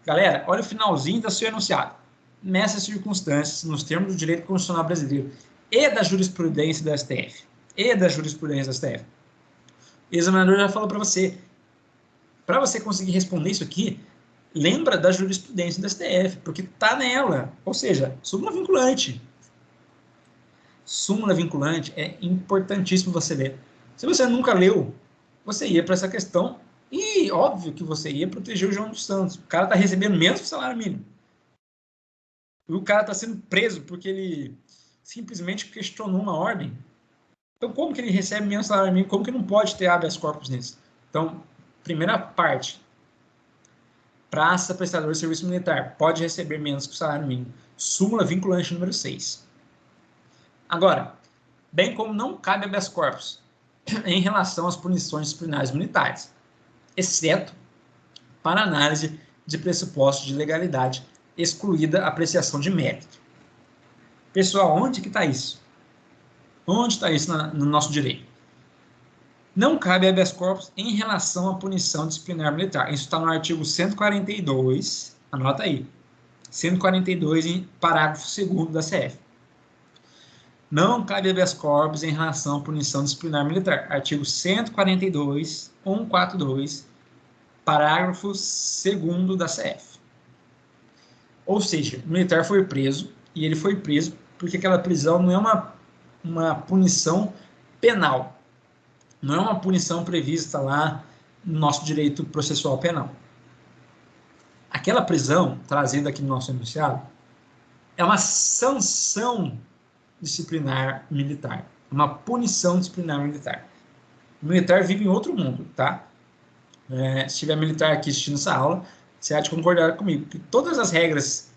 Galera, olha o finalzinho da seu enunciado. Nessas circunstâncias, nos termos do direito constitucional brasileiro e da jurisprudência do STF, o examinador já falou para você conseguir responder isso aqui, lembra da jurisprudência do STF, porque está nela, ou seja, súmula vinculante. Súmula vinculante é importantíssimo você ler. Se você nunca leu, você ia para essa questão e óbvio que você ia proteger o João dos Santos. O cara está recebendo menos que o salário mínimo. E o cara está sendo preso porque ele simplesmente questionou uma ordem. Então, como que ele recebe menos salário mínimo? Como que não pode ter habeas corpus nisso? Então, primeira parte. Praça, prestador de serviço militar, pode receber menos que o salário mínimo. Súmula vinculante número 6. Agora, bem como não cabe habeas corpus em relação às punições disciplinares militares, exceto para análise de pressupostos de legalidade, excluída a apreciação de mérito. Pessoal, onde que está isso? Onde está isso no nosso direito? Não cabe habeas corpus em relação à punição disciplinar militar. Isso está no artigo 142 Anota aí. 142, em parágrafo 2º da CF. Não cabe habeas corpus em relação à punição disciplinar militar. Artigo 142, 142, parágrafo 2º da CF. Ou seja, o militar foi preso, e ele foi preso porque aquela prisão não é uma punição penal. Não é uma punição prevista lá no nosso direito processual penal. Aquela prisão, trazida aqui no nosso enunciado, é uma sanção disciplinar militar, uma punição disciplinar militar. O militar vive em outro mundo, tá? Se tiver militar aqui assistindo essa aula, você há de concordar comigo que todas as regras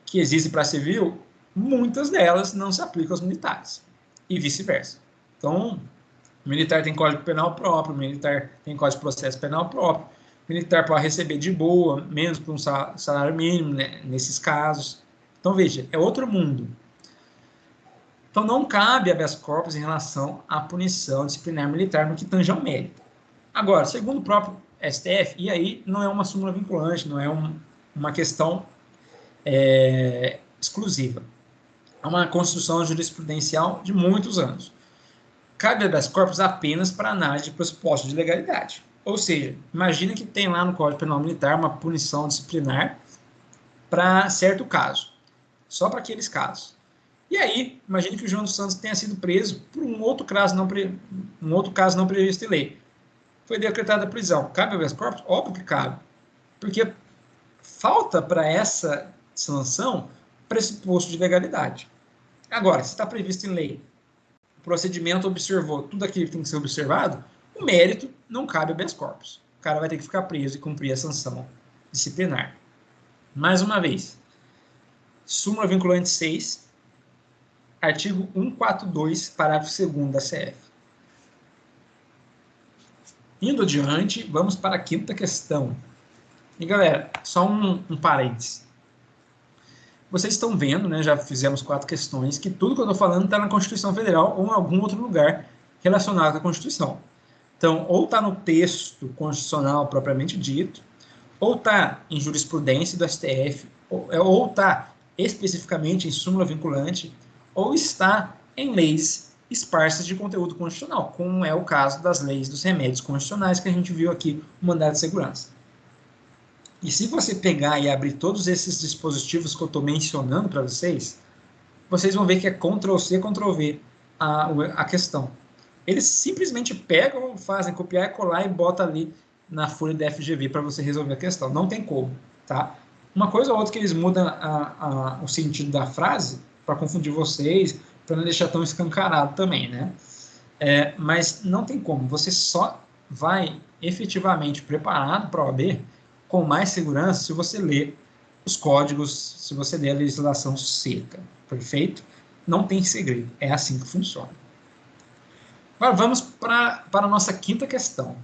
que existem para civil, muitas delas não se aplicam aos militares, e vice-versa. Então, o militar tem código penal próprio, o militar tem código de processo penal próprio, o militar pode receber de boa, menos que um salário mínimo, né, nesses casos. Então, veja, é outro mundo. Então, não cabe habeas corpus em relação à punição disciplinar militar no que tange ao mérito. Agora, segundo o próprio STF, e aí não é uma súmula vinculante, não é uma questão exclusiva. É uma construção jurisprudencial de muitos anos. Cabe habeas corpus apenas para análise de pressuposto de legalidade. Ou seja, imagina que tem lá no Código Penal Militar uma punição disciplinar para certo caso, só para aqueles casos. E aí, imagine que o João dos Santos tenha sido preso por um outro caso não previsto em lei. Foi decretada a prisão. Cabe habeas corpus? Óbvio que cabe. Porque falta para essa sanção pressuposto de legalidade. Agora, se está previsto em lei, o procedimento observou tudo aquilo que tem que ser observado, o mérito não cabe habeas corpus. O cara vai ter que ficar preso e cumprir a sanção disciplinar. Mais uma vez, súmula vinculante 6, artigo 142, parágrafo 2º da CF. Indo adiante, vamos para a quinta questão. E galera, só um parênteses. Vocês estão vendo, né, já fizemos 4 questões, que tudo que eu estou falando está na Constituição Federal ou em algum outro lugar relacionado com a Constituição. Então, ou está no texto constitucional propriamente dito, ou está em jurisprudência do STF, ou está especificamente em súmula vinculante, ou está em leis esparsas de conteúdo constitucional, como é o caso das leis dos remédios constitucionais que a gente viu aqui no mandado de segurança. E se você pegar e abrir todos esses dispositivos que eu estou mencionando para vocês, vocês vão ver que é Ctrl+C, Ctrl+V a questão. Eles simplesmente pegam, fazem copiar, colar e botam ali na folha da FGV para você resolver a questão. Não tem como, tá? Uma coisa ou outra que eles mudam o sentido da frase para confundir vocês, para não deixar tão escancarado também, né? Mas não tem como. Você só vai efetivamente preparado para a OAB com mais segurança se você ler os códigos, se você ler a legislação seca, perfeito? Não tem segredo, é assim que funciona. Agora vamos para a nossa quinta questão.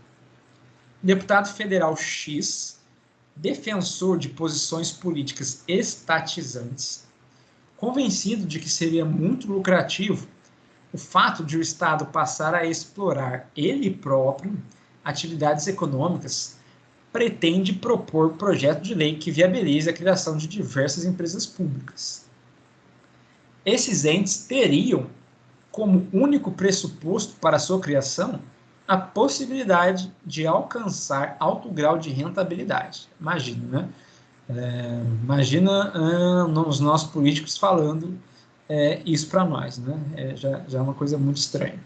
Deputado federal X, defensor de posições políticas estatizantes, convencido de que seria muito lucrativo o fato de o Estado passar a explorar ele próprio atividades econômicas, pretende propor projeto de lei que viabilize a criação de diversas empresas públicas. Esses entes teriam como único pressuposto para sua criação a possibilidade de alcançar alto grau de rentabilidade. Imagina, né? Imagina os nossos políticos falando isso para nós, né? Já é uma coisa muito estranha.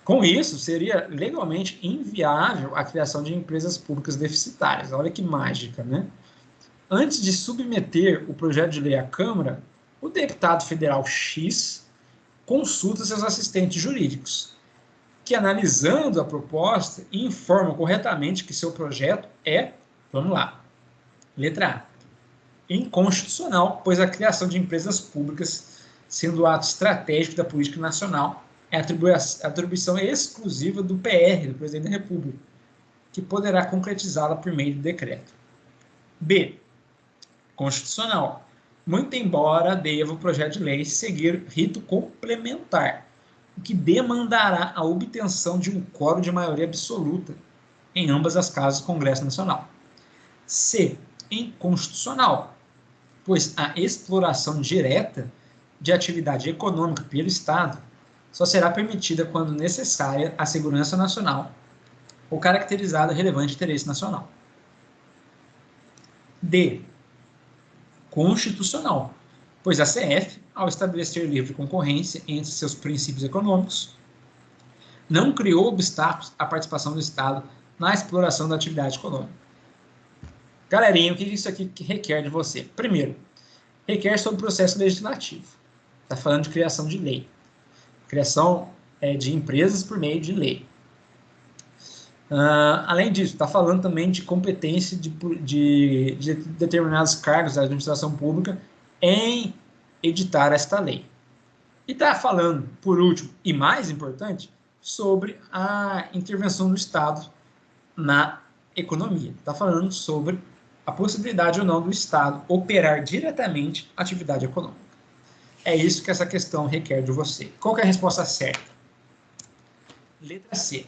Com isso, seria legalmente inviável a criação de empresas públicas deficitárias. Olha que mágica, né? Antes de submeter o projeto de lei à Câmara, o deputado federal X consulta seus assistentes jurídicos, que, analisando a proposta, informam corretamente que seu projeto vamos lá, letra A, inconstitucional, pois a criação de empresas públicas, sendo o ato estratégico da política nacional, é atribuição exclusiva do PR, do Presidente da República, que poderá concretizá-la por meio de decreto. B. Constitucional. Muito embora deva o projeto de lei seguir rito complementar, o que demandará a obtenção de um quórum de maioria absoluta em ambas as casas do Congresso Nacional. C. inconstitucional, pois a exploração direta de atividade econômica pelo Estado só será permitida quando necessária à segurança nacional ou caracterizada relevante interesse nacional. D. Constitucional, pois a CF, ao estabelecer livre concorrência entre seus princípios econômicos, não criou obstáculos à participação do Estado na exploração da atividade econômica. Galerinha, o que isso aqui requer de você? Primeiro, requer sobre o processo legislativo. Está falando de criação de lei. Criação de empresas por meio de lei. Além disso, está falando também de competência de determinados cargos da administração pública em editar esta lei. E está falando, por último, e mais importante, sobre a intervenção do Estado na economia. Está falando sobre a possibilidade ou não do Estado operar diretamente a atividade econômica. É isso que essa questão requer de você. Qual que é a resposta certa? Letra C.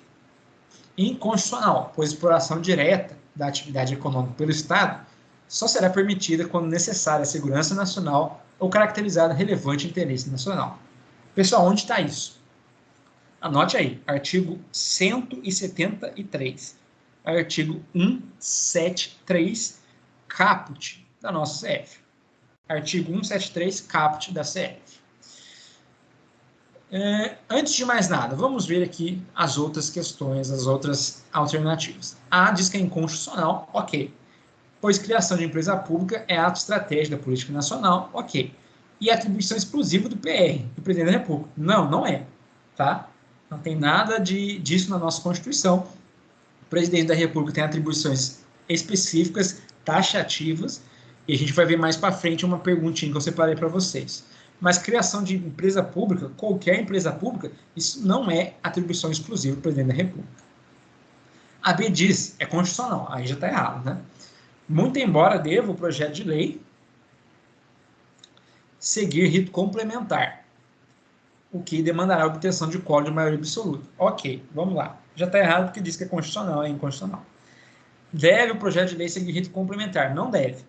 Inconstitucional, pois a exploração direta da atividade econômica pelo Estado só será permitida quando necessária à segurança nacional ou caracterizada relevante interesse nacional. Pessoal, onde está isso? Anote aí, artigo 173, artigo 173, caput da nossa CF. Artigo 173, caput da CF. Antes de mais nada, vamos ver aqui as outras questões, as outras alternativas. A diz que é inconstitucional, ok. Pois criação de empresa pública é ato estratégico da política nacional, ok. E atribuição exclusiva do PR, do Presidente da República. Não, não é. Tá? Não tem nada disso na nossa Constituição. O Presidente da República tem atribuições específicas, taxativas, e a gente vai ver mais para frente uma perguntinha que eu separei para vocês. Mas criação de empresa pública, qualquer empresa pública, isso não é atribuição exclusiva do Presidente da República. A B diz, é constitucional, aí já está errado, né? Muito embora deva o projeto de lei seguir rito complementar, o que demandará a obtenção de quórum de maioria absoluta. Ok, vamos lá. Já está errado porque diz que é constitucional, é inconstitucional. Deve o projeto de lei seguir rito complementar? Não deve.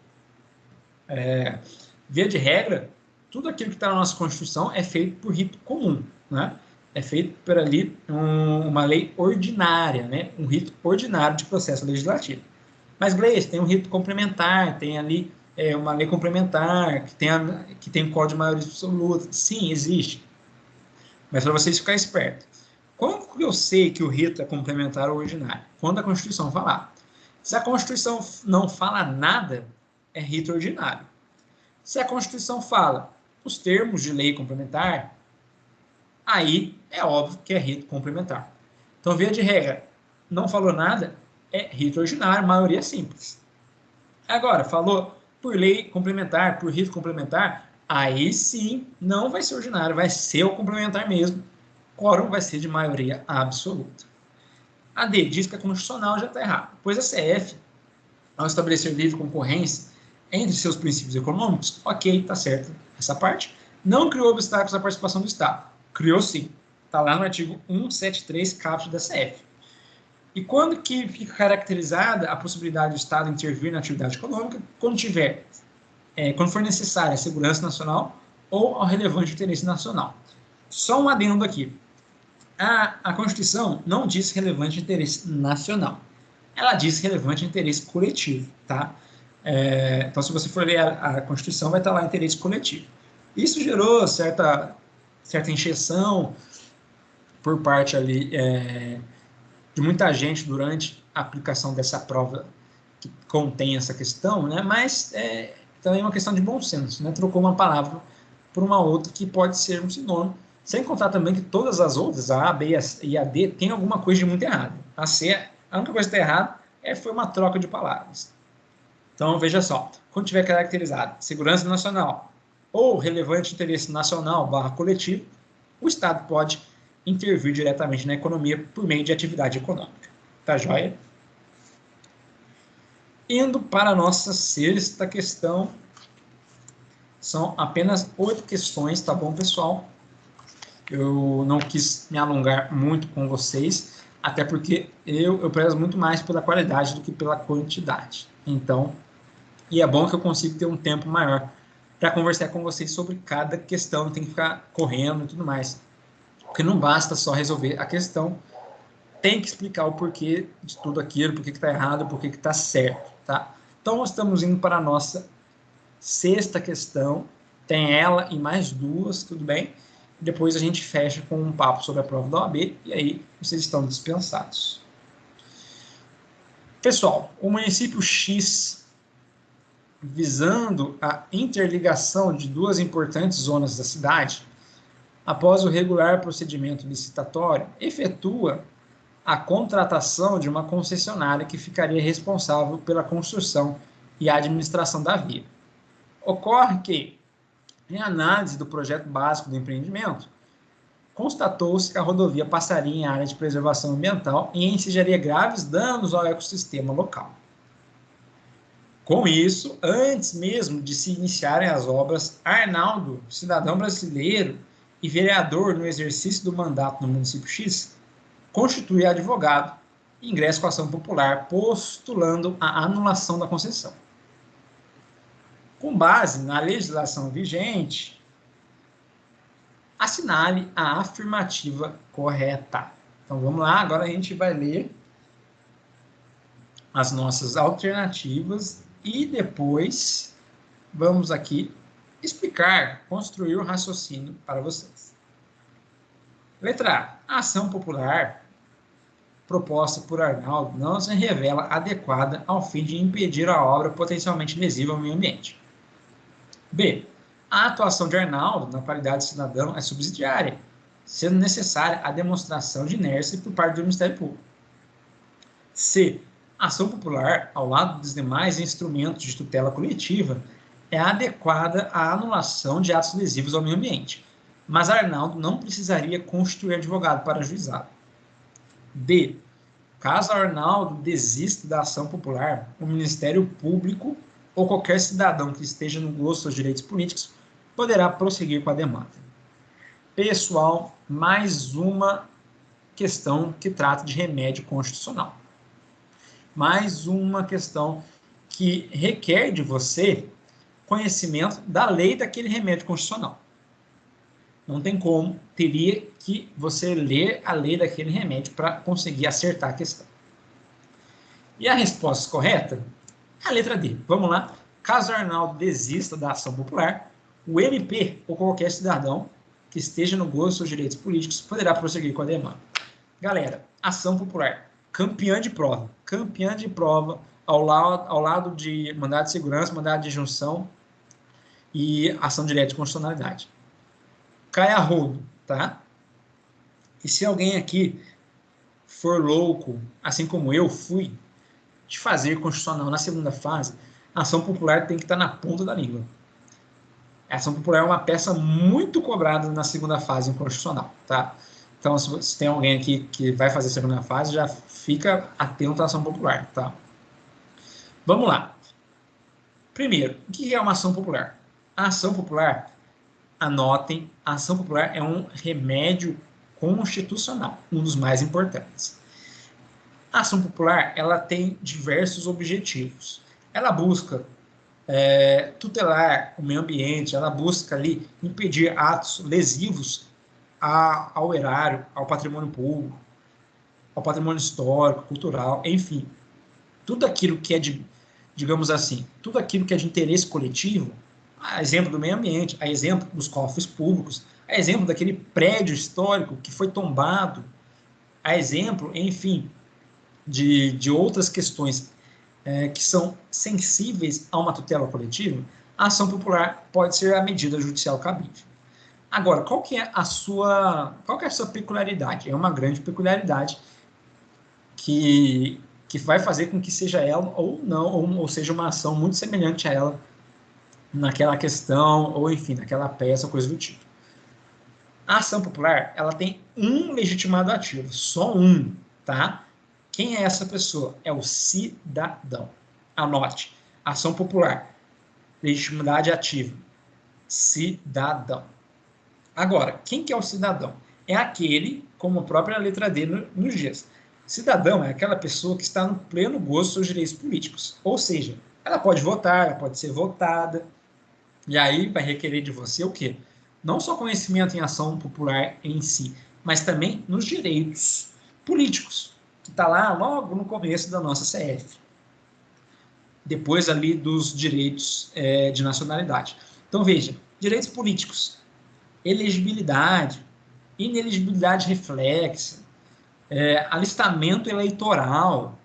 Via de regra, tudo aquilo que está na nossa Constituição é feito por rito comum, né? É feito por ali uma lei ordinária, né? Um rito ordinário de processo legislativo. Mas, Gleice, tem um rito complementar, tem ali uma lei complementar, que tem um código de maioria absoluta. Sim, existe. Mas para vocês ficarem espertos. Como que eu sei que o rito é complementar ou ordinário? Quando a Constituição falar. Se a Constituição não fala nada, é rito ordinário. Se a Constituição fala os termos de lei complementar, aí é óbvio que é rito complementar. Então, via de regra, não falou nada, é rito ordinário, maioria simples. Agora, falou por lei complementar, por rito complementar, aí sim não vai ser ordinário, vai ser o complementar mesmo. Quórum vai ser de maioria absoluta. A D diz que a constitucional já está errada, pois a CF, ao estabelecer livre concorrência entre seus princípios econômicos, ok, está certo essa parte, não criou obstáculos à participação do Estado. Criou sim. Está lá no artigo 173, caput da CF. E quando que fica caracterizada a possibilidade do Estado intervir na atividade econômica? Quando for necessária a segurança nacional ou ao relevante interesse nacional. Só um adendo aqui. A Constituição não diz relevante interesse nacional. Ela diz relevante interesse coletivo, tá? Então, se você for ler a Constituição, vai estar lá interesse coletivo. Isso gerou certa encheção por parte ali de muita gente durante a aplicação dessa prova que contém essa questão, né? Mas também é uma questão de bom senso, né? Trocou uma palavra por uma outra que pode ser um sinônimo, sem contar também que todas as outras, a A, B e a D, tem alguma coisa de muito errado. A C, a única coisa que está errada foi uma troca de palavras. Então, veja só, quando tiver caracterizado segurança nacional ou relevante interesse nacional / coletivo, o Estado pode intervir diretamente na economia por meio de atividade econômica. Tá joia? Indo para a nossa sexta questão, são apenas 8 questões, tá bom, pessoal? Eu não quis me alongar muito com vocês, até porque eu prezo muito mais pela qualidade do que pela quantidade. Então, E é bom que eu consiga ter um tempo maior para conversar com vocês sobre cada questão, não tem que ficar correndo e tudo mais. Porque não basta só resolver a questão, tem que explicar o porquê de tudo aquilo, por que está errado, por que está certo, tá? Então, nós estamos indo para a nossa sexta questão, tem ela e mais duas, tudo bem? Depois a gente fecha com um papo sobre a prova da OAB, e aí vocês estão dispensados. Pessoal, o município X, visando a interligação de duas importantes zonas da cidade, após o regular procedimento licitatório, efetua a contratação de uma concessionária que ficaria responsável pela construção e administração da via. Ocorre que, em análise do projeto básico do empreendimento, constatou-se que a rodovia passaria em área de preservação ambiental e incidiria graves danos ao ecossistema local. Com isso, antes mesmo de se iniciarem as obras, Arnaldo, cidadão brasileiro e vereador no exercício do mandato no município X, constitui advogado e ingressa com ação popular postulando a anulação da concessão. Com base na legislação vigente, assinale a afirmativa correta. Então vamos lá, agora a gente vai ler as nossas alternativas e depois vamos aqui explicar, construir o raciocínio para vocês. Letra A. A ação popular proposta por Arnaldo não se revela adequada ao fim de impedir a obra potencialmente lesiva ao meio ambiente. B. A atuação de Arnaldo na qualidade de cidadão é subsidiária, sendo necessária a demonstração de inércia por parte do Ministério Público. C. A ação popular, ao lado dos demais instrumentos de tutela coletiva, é adequada à anulação de atos lesivos ao meio ambiente, mas Arnaldo não precisaria constituir advogado para ajuizá-lo. D. Caso Arnaldo desista da ação popular, o Ministério Público ou qualquer cidadão que esteja no gosto dos direitos políticos poderá prosseguir com a demanda. Pessoal, mais uma questão que trata de remédio constitucional. Mais uma questão que requer de você conhecimento da lei daquele remédio constitucional. Não tem como, teria que você ler a lei daquele remédio para conseguir acertar a questão. E a resposta correta é a letra D. Vamos lá. Caso Arnaldo desista da ação popular, o MP ou qualquer cidadão que esteja no gosto dos direitos políticos poderá prosseguir com a demanda. Galera, ação popular, campeã de prova ao lado de mandado de segurança, mandado de injunção e ação direta de constitucionalidade. Cai a rodo, tá? E se alguém aqui for louco, assim como eu fui, de fazer constitucional na segunda fase, a ação popular tem que estar na ponta da língua. A ação popular é uma peça muito cobrada na segunda fase em constitucional, tá? Então, se tem alguém aqui que vai fazer a segunda fase, já fica atento à ação popular, tá? Vamos lá. Primeiro, o que é uma ação popular? A ação popular, anotem, a ação popular é um remédio constitucional, um dos mais importantes. A ação popular, ela tem diversos objetivos. Ela busca tutelar o meio ambiente, ela busca ali impedir atos lesivos ao erário, ao patrimônio público, ao patrimônio histórico, cultural, enfim. Tudo aquilo que é de, digamos assim, tudo aquilo que é de interesse coletivo, a exemplo do meio ambiente, a exemplo dos cofres públicos, a exemplo daquele prédio histórico que foi tombado, a exemplo, enfim, de outras questões que são sensíveis a uma tutela coletiva, a ação popular pode ser a medida judicial cabível. Agora, qual que é a sua peculiaridade? É uma grande peculiaridade que vai fazer com que seja ela ou não, ou seja uma ação muito semelhante a ela naquela questão, ou enfim, naquela peça, coisa do tipo. A ação popular, ela tem um legitimado ativo, só um, tá? Quem é essa pessoa? É o cidadão. Anote. Ação popular. Legitimidade ativa. Cidadão. Agora, quem que é o cidadão? É aquele, como a própria letra D nos diz. Cidadão é aquela pessoa que está no pleno gozo dos seus direitos políticos. Ou seja, Ela pode votar, ela pode ser votada, e aí vai requerer de você o quê? Não só conhecimento em ação popular em si, mas também nos direitos políticos, que está lá logo no começo da nossa CF. Depois ali dos direitos de nacionalidade. Então, veja, direitos políticos, elegibilidade, inelegibilidade reflexa, alistamento eleitoral,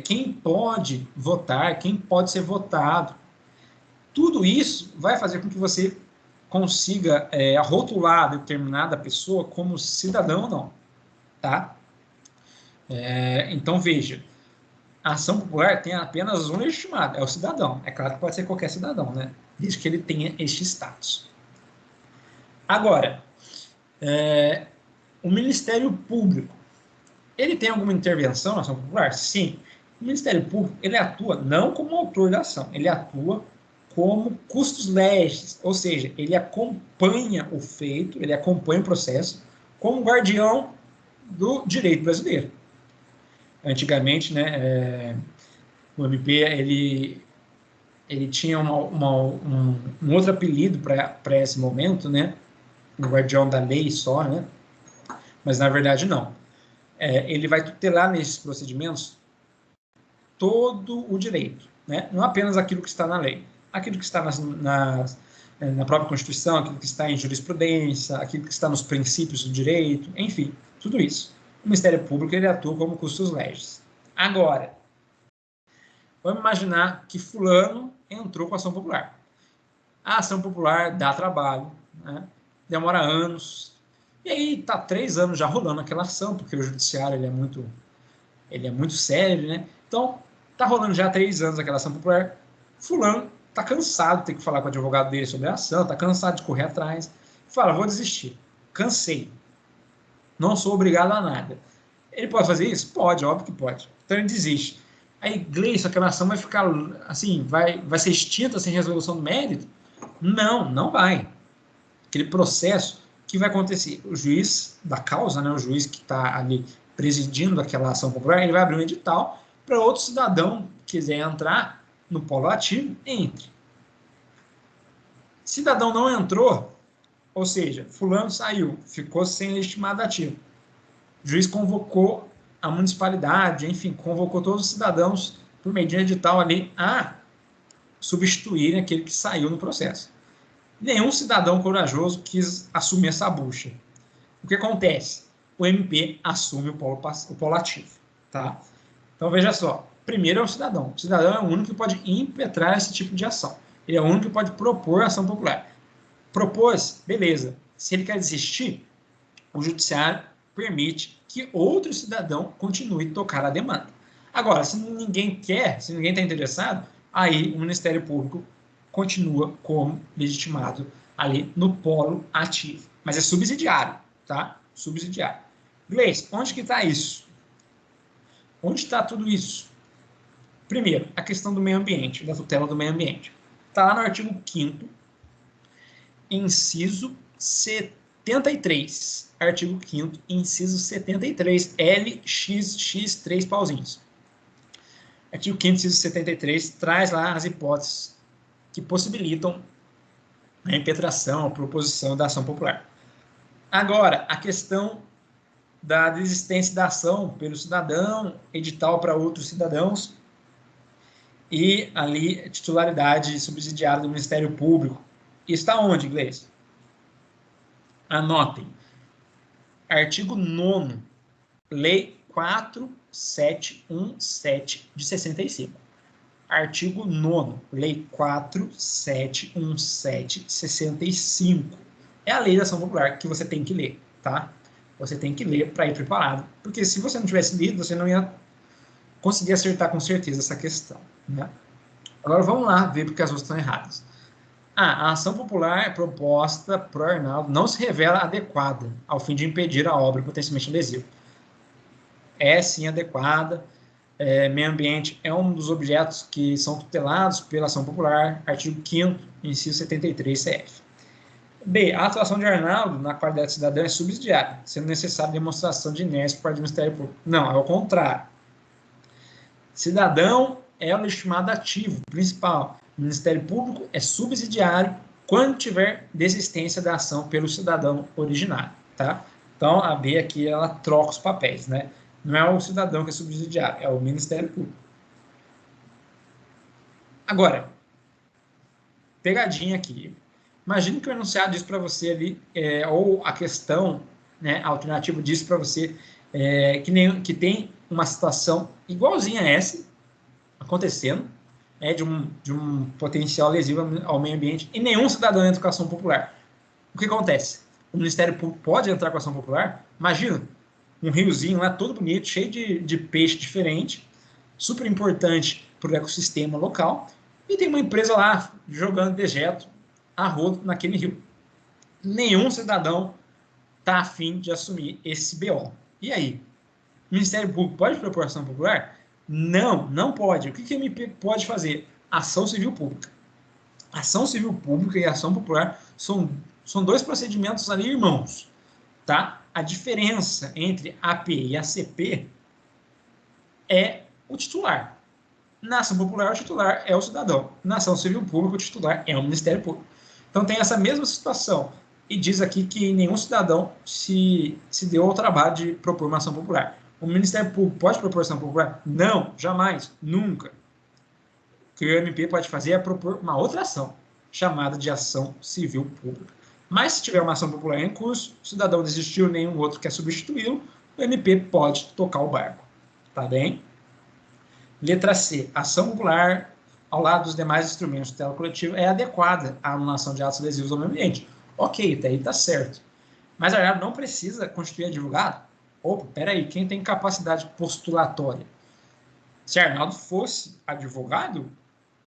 quem pode votar, quem pode ser votado. Tudo isso vai fazer com que você consiga rotular determinada pessoa como cidadão ou não, tá? Então, veja, a ação popular tem apenas um legitimado, é o cidadão. É claro que pode ser qualquer cidadão, né? Desde que ele tenha este status. Agora, o Ministério Público, ele tem alguma intervenção na ação popular? Sim. O Ministério Público, ele atua não como autor da ação, ele atua como custos legis, ou seja, ele acompanha o feito, ele acompanha o processo como guardião do direito brasileiro. Antigamente, né, o MP, ele tinha um outro apelido para esse momento, né, o guardião da lei só, né, mas na verdade não. Ele vai tutelar nesses procedimentos todo o direito, né? Não apenas aquilo que está na lei, aquilo que está na própria Constituição, aquilo que está em jurisprudência, aquilo que está nos princípios do direito, enfim, tudo isso. O Ministério Público, ele atua como custos legis. Agora, vamos imaginar que fulano entrou com a ação popular. A ação popular dá trabalho, né? Demora anos, e aí está 3 anos já rolando aquela ação, porque o judiciário ele é muito sério, né? Então, tá rolando já 3 anos aquela ação popular, fulano tá cansado de ter que falar com o advogado dele sobre a ação, tá cansado de correr atrás, fala, vou desistir, cansei, não sou obrigado a nada. Ele pode fazer isso? Pode, óbvio que pode. Então ele desiste. Aí, Gleison, aquela ação vai ficar, assim, vai ser extinta sem resolução do mérito? Não, não vai. Aquele processo, o que vai acontecer? O juiz da causa, né, o juiz que está ali presidindo aquela ação popular, ele vai abrir um edital para outro cidadão que quiser entrar no polo ativo, entre. Cidadão não entrou, ou seja, fulano saiu, ficou sem legitimado ativo. O juiz convocou a municipalidade, enfim, convocou todos os cidadãos por meio de edital ali a substituírem aquele que saiu no processo. Nenhum cidadão corajoso quis assumir essa bucha. O que acontece? O MP assume o polo ativo, tá? Então, veja só. Primeiro é o cidadão. O cidadão é o único que pode impetrar esse tipo de ação. Ele é o único que pode propor ação popular. Propôs, beleza. Se ele quer desistir, o judiciário permite que outro cidadão continue a tocar a demanda. Agora, se ninguém quer, se ninguém está interessado, aí o Ministério Público continua como legitimado ali no polo ativo. Mas é subsidiário, tá? Subsidiário. Gleice, onde que está isso? Onde está tudo isso? Primeiro, a questão do meio ambiente, da tutela do meio ambiente. Está lá no artigo 5º, inciso 73. Artigo 5º, inciso 73, LXX 3 pauzinhos. Artigo 5º, inciso 73, traz lá as hipóteses que possibilitam a impetração, a proposição da ação popular. Agora, a questão da desistência da ação pelo cidadão, edital para outros cidadãos, e ali titularidade subsidiária do Ministério Público. Isso está onde, Gleice? Anotem. Artigo 9º, Lei 4717 de 65. Artigo 9º, Lei 4717 de 65. É a lei da ação popular que você tem que ler, tá? Você tem que ler para ir preparado, porque se você não tivesse lido, você não ia conseguir acertar com certeza essa questão, né? Agora vamos lá ver porque as outras estão erradas. A ação popular proposta por Arnaldo não se revela adequada ao fim de impedir a obra potencialmente lesiva. É sim adequada. Meio ambiente é um dos objetos que são tutelados pela ação popular, artigo 5º, inciso 73 CF. B. A atuação de Arnaldo na qualidade de cidadão é subsidiária, sendo necessária demonstração de inércia por parte do Ministério Público. Não, é o contrário. Cidadão é o legitimado ativo principal. O Ministério Público é subsidiário quando tiver desistência da ação pelo cidadão originário, tá? Então, a B aqui, ela troca os papéis, né? Não é o cidadão que é subsidiário, é o Ministério Público. Agora, pegadinha aqui. Imagine que o enunciado diz para você ali, ou a questão, né, a alternativa diz para você que tem uma situação igualzinha a essa acontecendo, de um potencial lesivo ao meio ambiente, e nenhum cidadão entra com ação popular. O que acontece? O Ministério Público pode entrar com ação popular? Imagina, um riozinho lá todo bonito, cheio de peixe diferente, super importante para o ecossistema local, e tem uma empresa lá jogando dejeto a rodo naquele rio. Nenhum cidadão está afim de assumir esse BO. E aí? O Ministério Público pode propor ação popular? Não, não pode. O que a MP pode fazer? Ação civil pública. Ação civil pública e ação popular são dois procedimentos ali irmãos, tá? A diferença entre a AP e a CP é o titular. Na ação popular, o titular é o cidadão. Na ação civil pública, o titular é o Ministério Público. Então, tem essa mesma situação. E diz aqui que nenhum cidadão se deu ao trabalho de propor uma ação popular. O Ministério Público pode propor ação popular? Não, jamais, nunca. O que o MP pode fazer é propor uma outra ação, chamada de ação civil pública. Mas, se tiver uma ação popular em curso, o cidadão desistiu, nenhum outro quer substituí-lo, o MP pode tocar o barco. Tá bem? Letra C. Ação popular, ao lado dos demais instrumentos de tutela coletiva, é adequada à anulação de atos lesivos ao meio ambiente. Ok, até aí está certo. Mas a Arnaldo não precisa constituir advogado? Opa, peraí, quem tem capacidade postulatória? Se Arnaldo fosse advogado,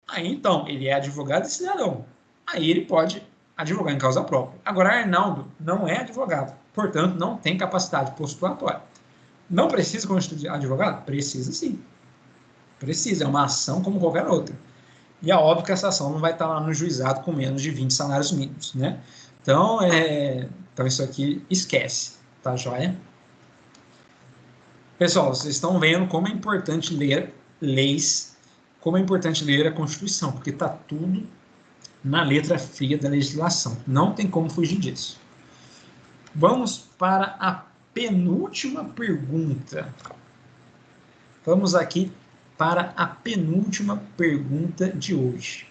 aí então, ele é advogado e cidadão. Aí ele pode advogar em causa própria. Agora, Arnaldo não é advogado, portanto, não tem capacidade postulatória. Não precisa constituir advogado? Precisa sim. Precisa, é uma ação como qualquer outra. E é óbvio que essa ação não vai estar lá no juizado com menos de 20 salários mínimos, né? Então, isso aqui esquece, tá joia? Pessoal, vocês estão vendo como é importante ler leis, como é importante ler a Constituição, porque está tudo na letra fria da legislação. Não tem como fugir disso. Vamos para a penúltima pergunta. Vamos aqui para a penúltima pergunta de hoje.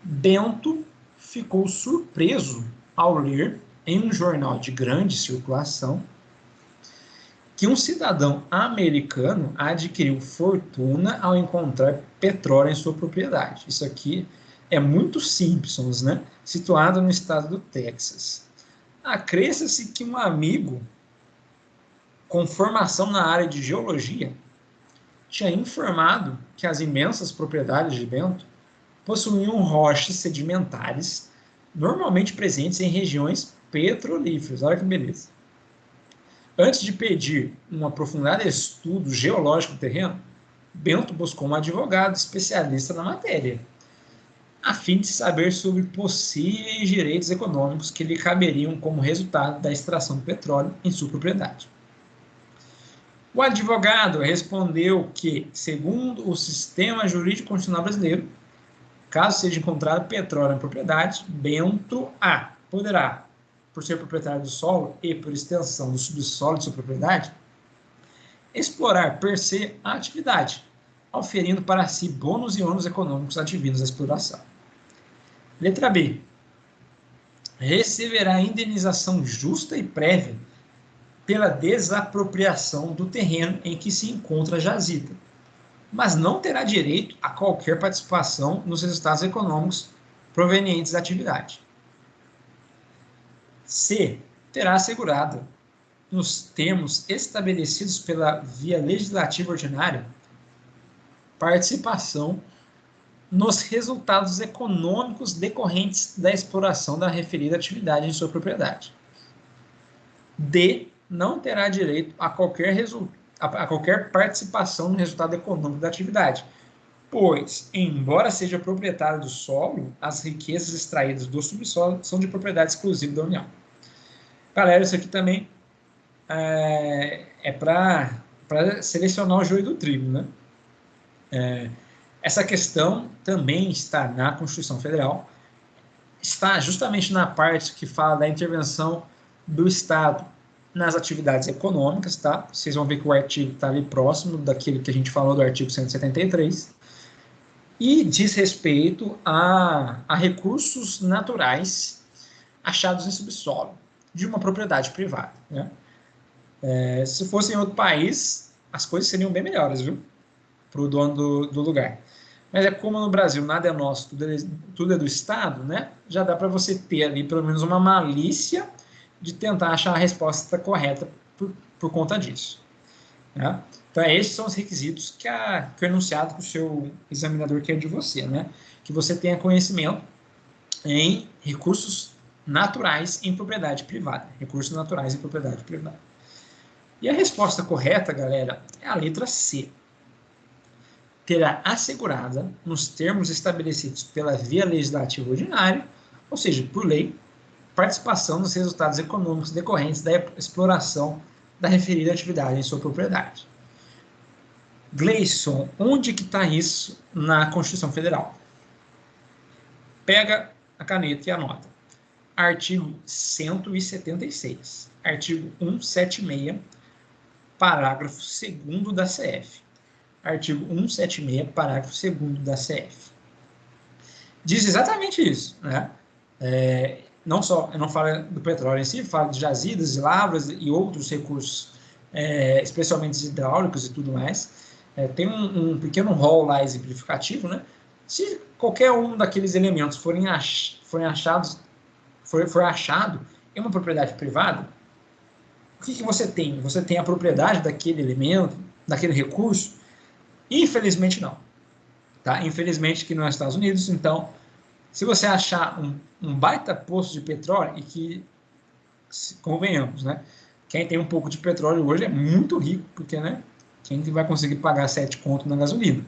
Bento ficou surpreso ao ler em um jornal de grande circulação que um cidadão americano adquiriu fortuna ao encontrar petróleo em sua propriedade. Isso aqui é muito Simpsons, né? Situado no estado do Texas. Acresce-se que um amigo com formação na área de geologia tinha informado que as imensas propriedades de Bento possuíam rochas sedimentares, normalmente presentes em regiões petrolíferas. Olha que beleza. Antes de pedir um aprofundado estudo geológico do terreno, Bento buscou um advogado especialista na matéria, a fim de saber sobre possíveis direitos econômicos que lhe caberiam como resultado da extração do petróleo em sua propriedade. O advogado respondeu que, segundo o sistema jurídico constitucional brasileiro, caso seja encontrado petróleo na propriedade, Bento A. poderá, por ser proprietário do solo e por extensão do subsolo de sua propriedade, explorar per se a atividade, auferindo para si bônus e ônus econômicos advindos da exploração. Letra B. Receberá indenização justa e prévia pela desapropriação do terreno em que se encontra a jazida, mas não terá direito a qualquer participação nos resultados econômicos provenientes da atividade. C. Terá assegurada, nos termos estabelecidos pela via legislativa ordinária, participação nos resultados econômicos decorrentes da exploração da referida atividade em sua propriedade. D. Não terá direito a qualquer participação no resultado econômico da atividade, pois, embora seja proprietário do solo, as riquezas extraídas do subsolo são de propriedade exclusiva da União. Galera, isso aqui também é para selecionar o joio do trigo, né? Essa questão também está na Constituição Federal, está justamente na parte que fala da intervenção do Estado nas atividades econômicas, tá? Vocês vão ver que o artigo está ali próximo daquele que a gente falou do artigo 173, e diz respeito a recursos naturais achados em subsolo de uma propriedade privada, né? Se fosse em outro país, as coisas seriam bem melhores, viu? Para o dono do lugar. Mas é como no Brasil nada é nosso, tudo é do Estado, né? Já dá para você ter ali pelo menos uma malícia de tentar achar a resposta correta por conta disso. Né? Então, esses são os requisitos que o enunciado que o seu examinador quer de você, né? Que você tenha conhecimento em recursos naturais em propriedade privada. Recursos naturais em propriedade privada. E a resposta correta, galera, é a letra C. Terá assegurada, nos termos estabelecidos pela via legislativa ordinária, ou seja, por lei, participação nos resultados econômicos decorrentes da exploração da referida atividade em sua propriedade. Gleison, onde que está isso na Constituição Federal? Pega a caneta e anota. Artigo 176, artigo 176, parágrafo 2º da CF. Artigo 176, parágrafo 2º da CF. Diz exatamente isso, né? Não só, eu não falo do petróleo em si, falo de jazidas, de lavras e outros recursos, especialmente hidráulicos e tudo mais. Tem um pequeno rol lá exemplificativo, né? Se qualquer um daqueles elementos for achado em uma propriedade privada, o que você tem? Você tem a propriedade daquele elemento, daquele recurso? Infelizmente não. Tá? Infelizmente que nos Estados Unidos, então, se você achar um baita poço de petróleo, e que, convenhamos, né? Quem tem um pouco de petróleo hoje é muito rico, porque, né? Quem vai conseguir pagar 7 conto na gasolina?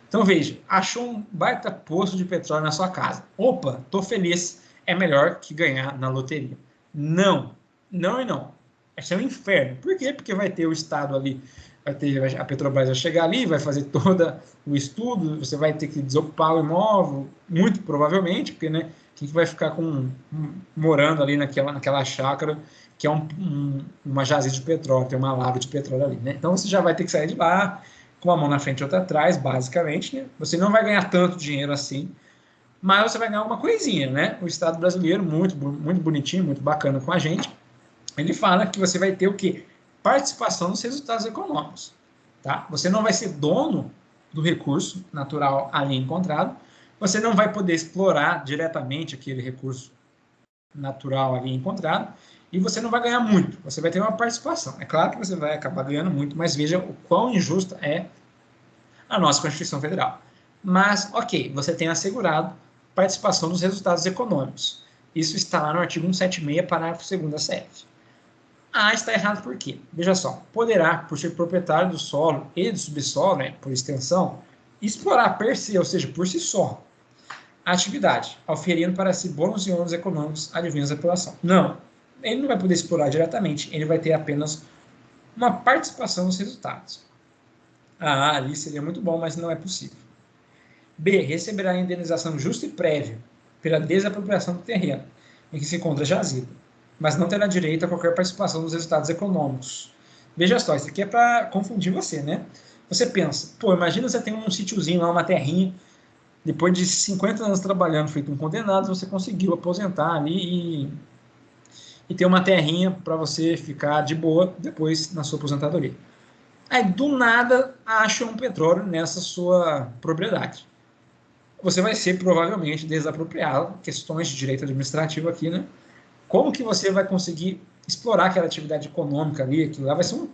Então, veja, achou um baita poço de petróleo na sua casa. Opa, tô feliz. É melhor que ganhar na loteria. Não. Não e não. Esse é um inferno. Por quê? Porque vai ter o Estado ali, a Petrobras vai chegar ali, vai fazer todo o estudo, você vai ter que desocupar o imóvel, muito provavelmente, porque, né, quem vai ficar morando ali naquela chácara, que é uma jazida de petróleo, tem uma lava de petróleo ali, né? Então, você já vai ter que sair de lá, com uma mão na frente e outra atrás, basicamente, né? Você não vai ganhar tanto dinheiro assim, mas você vai ganhar uma coisinha, né? O Estado brasileiro, muito, muito bonitinho, muito bacana com a gente, ele fala que você vai ter o quê? Participação nos resultados econômicos, tá? Você não vai ser dono do recurso natural ali encontrado, você não vai poder explorar diretamente aquele recurso natural ali encontrado, e você não vai ganhar muito, você vai ter uma participação. É claro que você vai acabar ganhando muito, mas veja o quão injusta é a nossa Constituição Federal. Mas, ok, você tem assegurado participação nos resultados econômicos. Isso está lá no artigo 176, parágrafo 2º da CF. Está errado por quê? Veja só, poderá, por ser proprietário do solo e do subsolo, né, por extensão, explorar per se, ou seja, por si só, a atividade, oferindo para si bônus e ônus econômicos advindos da população. Não, ele não vai poder explorar diretamente, ele vai ter apenas uma participação nos resultados. Ali seria muito bom, mas não é possível. B. Receberá a indenização justa e prévia pela desapropriação do terreno em que se encontra jazida, mas não terá direito a qualquer participação nos resultados econômicos. Veja só, isso aqui é para confundir você, né? Você pensa, pô, imagina você tem um sítiozinho lá, uma terrinha, depois de 50 anos trabalhando, feito um condenado, você conseguiu aposentar ali e ter uma terrinha para você ficar de boa depois na sua aposentadoria. Aí, do nada, acha um petróleo nessa sua propriedade. Você vai ser, provavelmente, desapropriado, questões de direito administrativo aqui, né? Como que você vai conseguir explorar aquela atividade econômica ali, aquilo lá vai ser um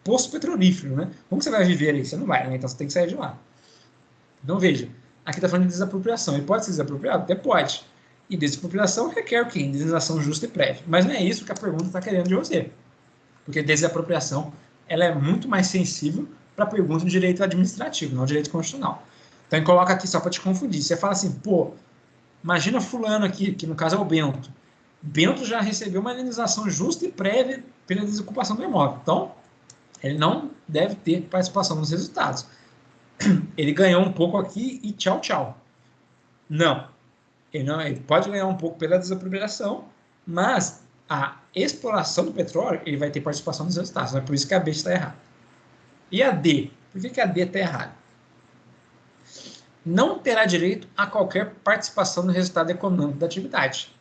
poço petrolífero, né? Como você vai viver ali? Você não vai, né? Então você tem que sair de lá. Então veja, aqui está falando de desapropriação. Ele pode ser desapropriado? Até pode. E desapropriação requer o quê? Indenização justa e prévia. Mas não é isso que a pergunta está querendo de você. Porque desapropriação ela é muito mais sensível para a pergunta de direito administrativo, não direito constitucional. Então, ele coloca aqui só para te confundir. Você fala assim, pô, imagina fulano aqui, que no caso é o Bento. Bento já recebeu uma indenização justa e prévia pela desocupação do imóvel. Então, ele não deve ter participação nos resultados. ele ganhou um pouco aqui e tchau, tchau. Não. Ele pode ganhar um pouco pela desapropriação, mas a exploração do petróleo, ele vai ter participação nos resultados. É por isso que a B está errada. E a D? Por que a D está errada? Não terá direito a qualquer participação no resultado econômico da atividade.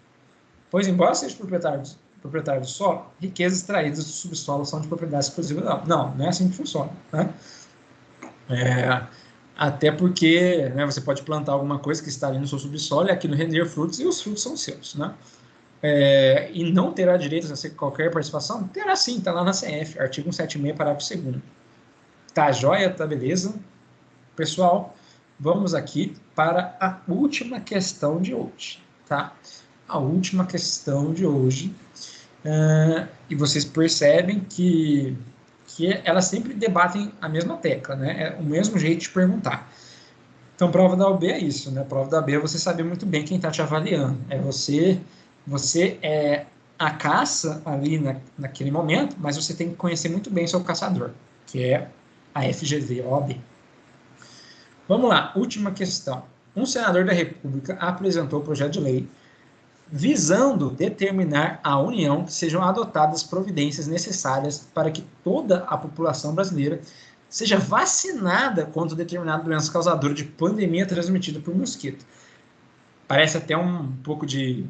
Pois, embora seja proprietário do solo, riquezas extraídas do subsolo são de propriedade exclusiva dela. Não é assim que funciona. Né? Até porque, né, você pode plantar alguma coisa que está ali no seu subsolo e aquilo render frutos e os frutos são seus. Né? E não terá direito a qualquer participação? Terá sim, está lá na CF, artigo 176, parágrafo 2º. Tá joia, tá beleza? Pessoal, vamos aqui para a última questão de hoje, tá? A última questão de hoje, e vocês percebem que elas sempre debatem a mesma tecla, né? É o mesmo jeito de perguntar. Então, prova da OAB é isso, né? Prova da OAB é você saber muito bem quem está te avaliando. É você é a caça ali naquele momento, mas você tem que conhecer muito bem seu caçador, que é a FGV, OAB. Vamos lá, última questão. Um senador da República apresentou o projeto de lei visando determinar à União que sejam adotadas providências necessárias para que toda a população brasileira seja vacinada contra determinada doença causadora de pandemia transmitida por mosquito. Parece até um pouco de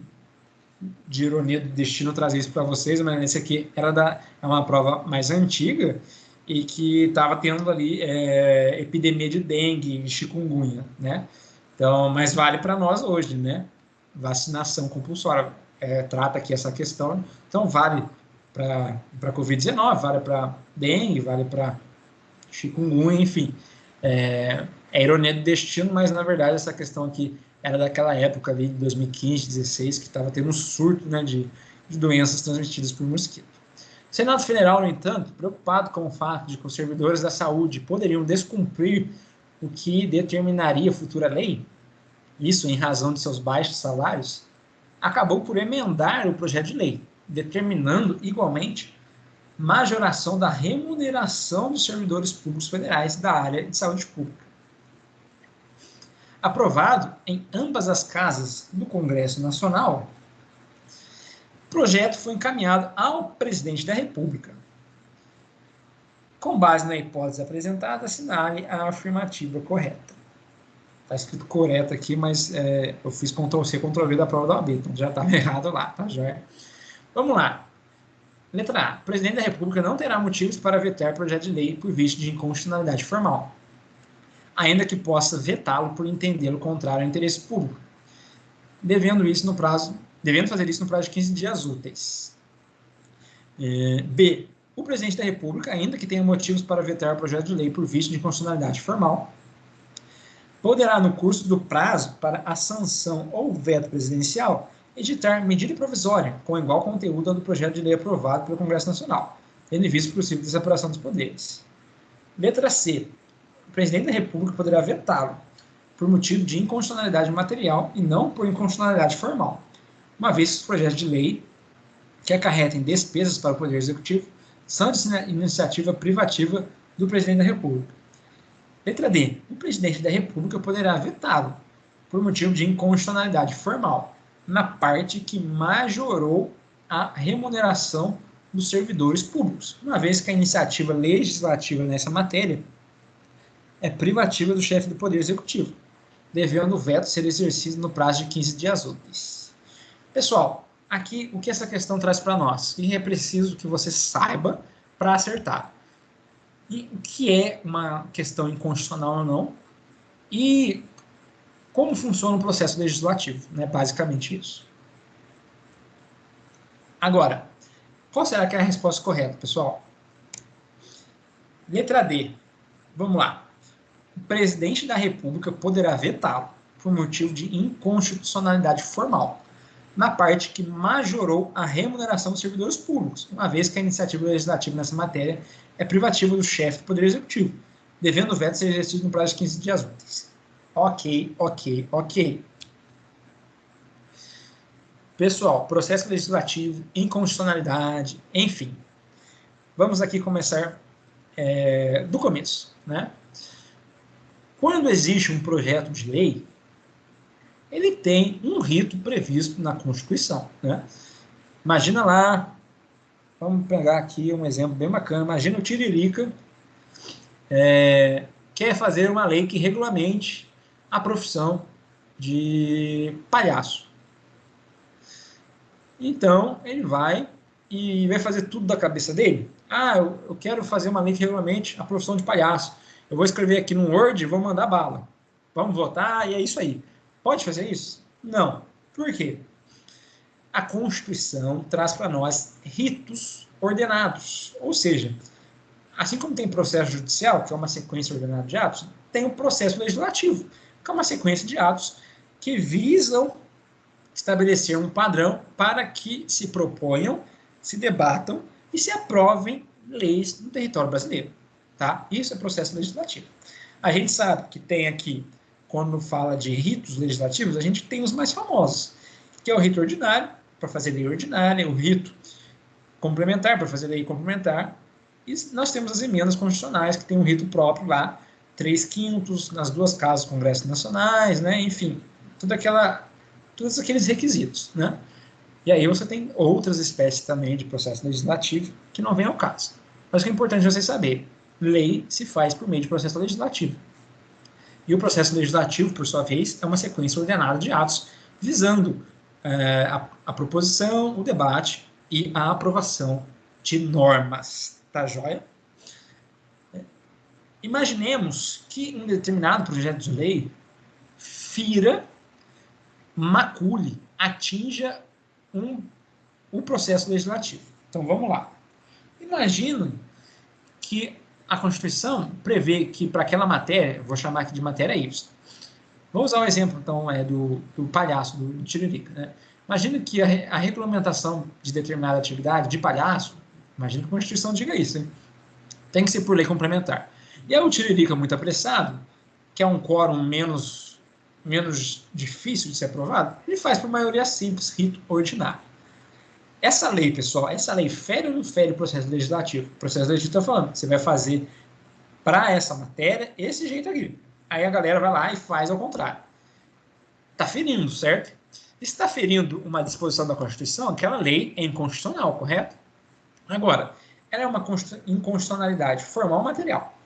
ironia do destino trazer isso para vocês, mas esse aqui é uma prova mais antiga e que estava tendo ali epidemia de dengue e chikungunya, né? Então, mas vale para nós hoje, né? Vacinação compulsória trata aqui essa questão, então vale para Covid-19, vale para dengue, vale para chikungunya, enfim. É ironia do destino, mas na verdade essa questão aqui era daquela época ali de 2015, 2016, que estava tendo um surto, né, de doenças transmitidas por mosquito. O Senado Federal, no entanto, preocupado com o fato de que os servidores da saúde poderiam descumprir o que determinaria a futura lei, isso em razão de seus baixos salários, acabou por emendar o projeto de lei, determinando igualmente majoração da remuneração dos servidores públicos federais da área de saúde pública. Aprovado em ambas as casas do Congresso Nacional, o projeto foi encaminhado ao presidente da República. Com base na hipótese apresentada, assinale a afirmativa correta. Está escrito correto aqui, mas eu fiz Ctrl+C, Ctrl+V da prova da OAB, então já estava errado lá, tá joia? Vamos lá. Letra A. O presidente da República não terá motivos para vetar projeto de lei por vício de inconstitucionalidade formal, ainda que possa vetá-lo por entendê-lo contrário ao interesse público, devendo fazer isso no prazo de 15 dias úteis. B. O presidente da República, ainda que tenha motivos para vetar o projeto de lei por vício de inconstitucionalidade formal, poderá, no curso do prazo para a sanção ou veto presidencial, editar medida provisória com igual conteúdo ao do projeto de lei aprovado pelo Congresso Nacional, tendo em vista o possível de separação dos poderes. Letra C. O presidente da República poderá vetá-lo por motivo de inconstitucionalidade material e não por inconstitucionalidade formal, uma vez que os projetos de lei que acarretem despesas para o Poder Executivo são de iniciativa privativa do presidente da República. Letra D. O presidente da República poderá vetá-lo por motivo de inconstitucionalidade formal, na parte que majorou a remuneração dos servidores públicos, uma vez que a iniciativa legislativa nessa matéria é privativa do chefe do Poder Executivo, devendo o veto ser exercido no prazo de 15 dias úteis. Pessoal, aqui o que essa questão traz para nós? E é preciso que você saiba para acertar. E o que é uma questão inconstitucional ou não? E como funciona o processo legislativo, né? Basicamente isso. Agora, qual será que é a resposta correta, pessoal? Letra D. Vamos lá. O presidente da República poderá vetá-lo por motivo de inconstitucionalidade formal, na parte que majorou a remuneração dos servidores públicos, uma vez que a iniciativa legislativa nessa matéria é privativa do chefe do Poder Executivo, devendo o veto ser exercido no prazo de 15 dias úteis. Ok. Pessoal, processo legislativo, inconstitucionalidade, enfim. Vamos aqui começar do começo, né? Quando existe um projeto de lei, ele tem um rito previsto na Constituição, né? Imagina lá, vamos pegar aqui um exemplo bem bacana, imagina o Tiririca quer fazer uma lei que regulamente a profissão de palhaço. Então, ele vai e vai fazer tudo da cabeça dele. Ah, eu quero fazer uma lei que regulamente a profissão de palhaço. Eu vou escrever aqui no Word e vou mandar bala. Vamos votar e é isso aí. Pode fazer isso? Não. Por quê? A Constituição traz para nós ritos ordenados. Ou seja, assim como tem processo judicial, que é uma sequência ordenada de atos, tem o processo legislativo, que é uma sequência de atos que visam estabelecer um padrão para que se proponham, se debatam e se aprovem leis no território brasileiro. Tá? Isso é processo legislativo. A gente sabe que tem aqui, quando fala de ritos legislativos, a gente tem os mais famosos, que é o rito ordinário, para fazer lei ordinária, o rito complementar, para fazer lei complementar, e nós temos as emendas constitucionais, que tem um rito próprio lá, 3/5 nas duas casas dos Congressos Nacionais, né? Enfim, todos aqueles requisitos, né? E aí você tem outras espécies também de processo legislativo que não vem ao caso. Mas o que é importante vocês saberem, lei se faz por meio de processo legislativo. E o processo legislativo, por sua vez, é uma sequência ordenada de atos visando a proposição, o debate e a aprovação de normas. Tá joia? Imaginemos que um determinado projeto de lei fira, macule, atinja o processo legislativo. Então, vamos lá. Imagina que a Constituição prevê que para aquela matéria, vou chamar aqui de matéria Y. Vou usar o exemplo, então, do palhaço, do Tiririca. Né? Imagina que a regulamentação de determinada atividade de palhaço, imagina que a Constituição diga isso, hein? Tem que ser por lei complementar. E aí o Tiririca, muito apressado, que é um quórum menos difícil de ser aprovado, ele faz por maioria simples, rito ordinário. Essa lei, pessoal, essa lei fere ou não fere o processo legislativo? O processo legislativo está falando, você vai fazer para essa matéria esse jeito aqui. Aí a galera vai lá e faz ao contrário. Está ferindo, certo? Se está ferindo uma disposição da Constituição, aquela lei é inconstitucional, correto? Agora, ela é uma inconstitucionalidade formal ou material.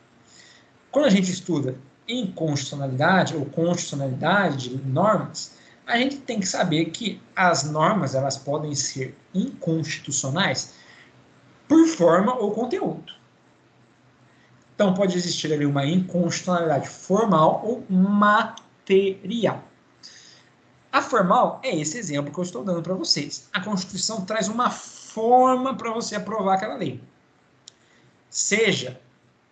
Quando a gente estuda inconstitucionalidade ou constitucionalidade de normas, a gente tem que saber que as normas elas podem ser inconstitucionais por forma ou conteúdo. Então, pode existir ali uma inconstitucionalidade formal ou material. A formal é esse exemplo que eu estou dando para vocês. A Constituição traz uma forma para você aprovar aquela lei. Seja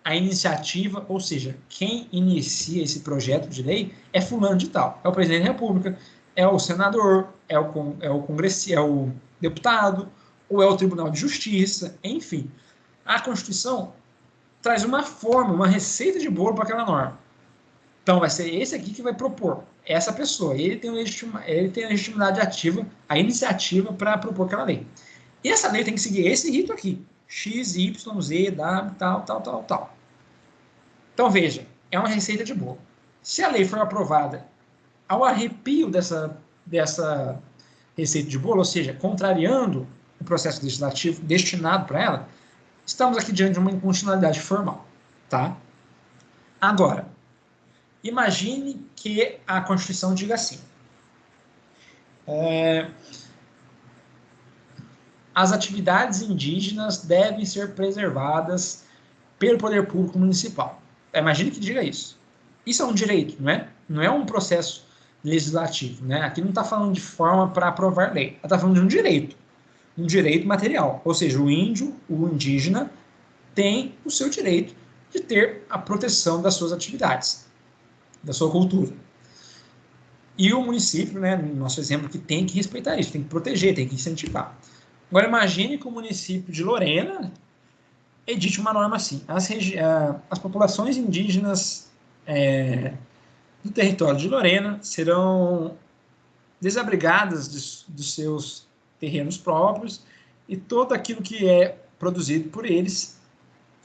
a iniciativa, ou seja, quem inicia esse projeto de lei é fulano de tal. É o presidente da República, é o senador, é o congresso, é o deputado, ou é o Tribunal de Justiça, enfim. A Constituição traz uma forma, uma receita de bolo para aquela norma. Então, vai ser esse aqui que vai propor, essa pessoa. Ele tem a legitimidade ativa, a iniciativa para propor aquela lei. E essa lei tem que seguir esse rito aqui. X, Y, Z, W, tal. Então, veja, é uma receita de bolo. Se a lei for aprovada ao arrepio dessa receita de bolo, ou seja, contrariando o processo legislativo destinado para ela, estamos aqui diante de uma inconstitucionalidade formal. Tá? Agora, imagine que a Constituição diga assim. As atividades indígenas devem ser preservadas pelo poder público municipal. Imagine que diga isso. Isso é um direito, não é? Não é um processo legislativo. Né? Aqui não está falando de forma para aprovar lei. Ela está falando de um direito material. Ou seja, o índio, o indígena, tem o seu direito de ter a proteção das suas atividades, da sua cultura. E o município, né, no nosso exemplo, que tem que respeitar isso, tem que proteger, tem que incentivar. Agora, imagine que o município de Lorena edite uma norma assim. As populações indígenas do território de Lorena serão desabrigadas dos seus terrenos próprios e todo aquilo que é produzido por eles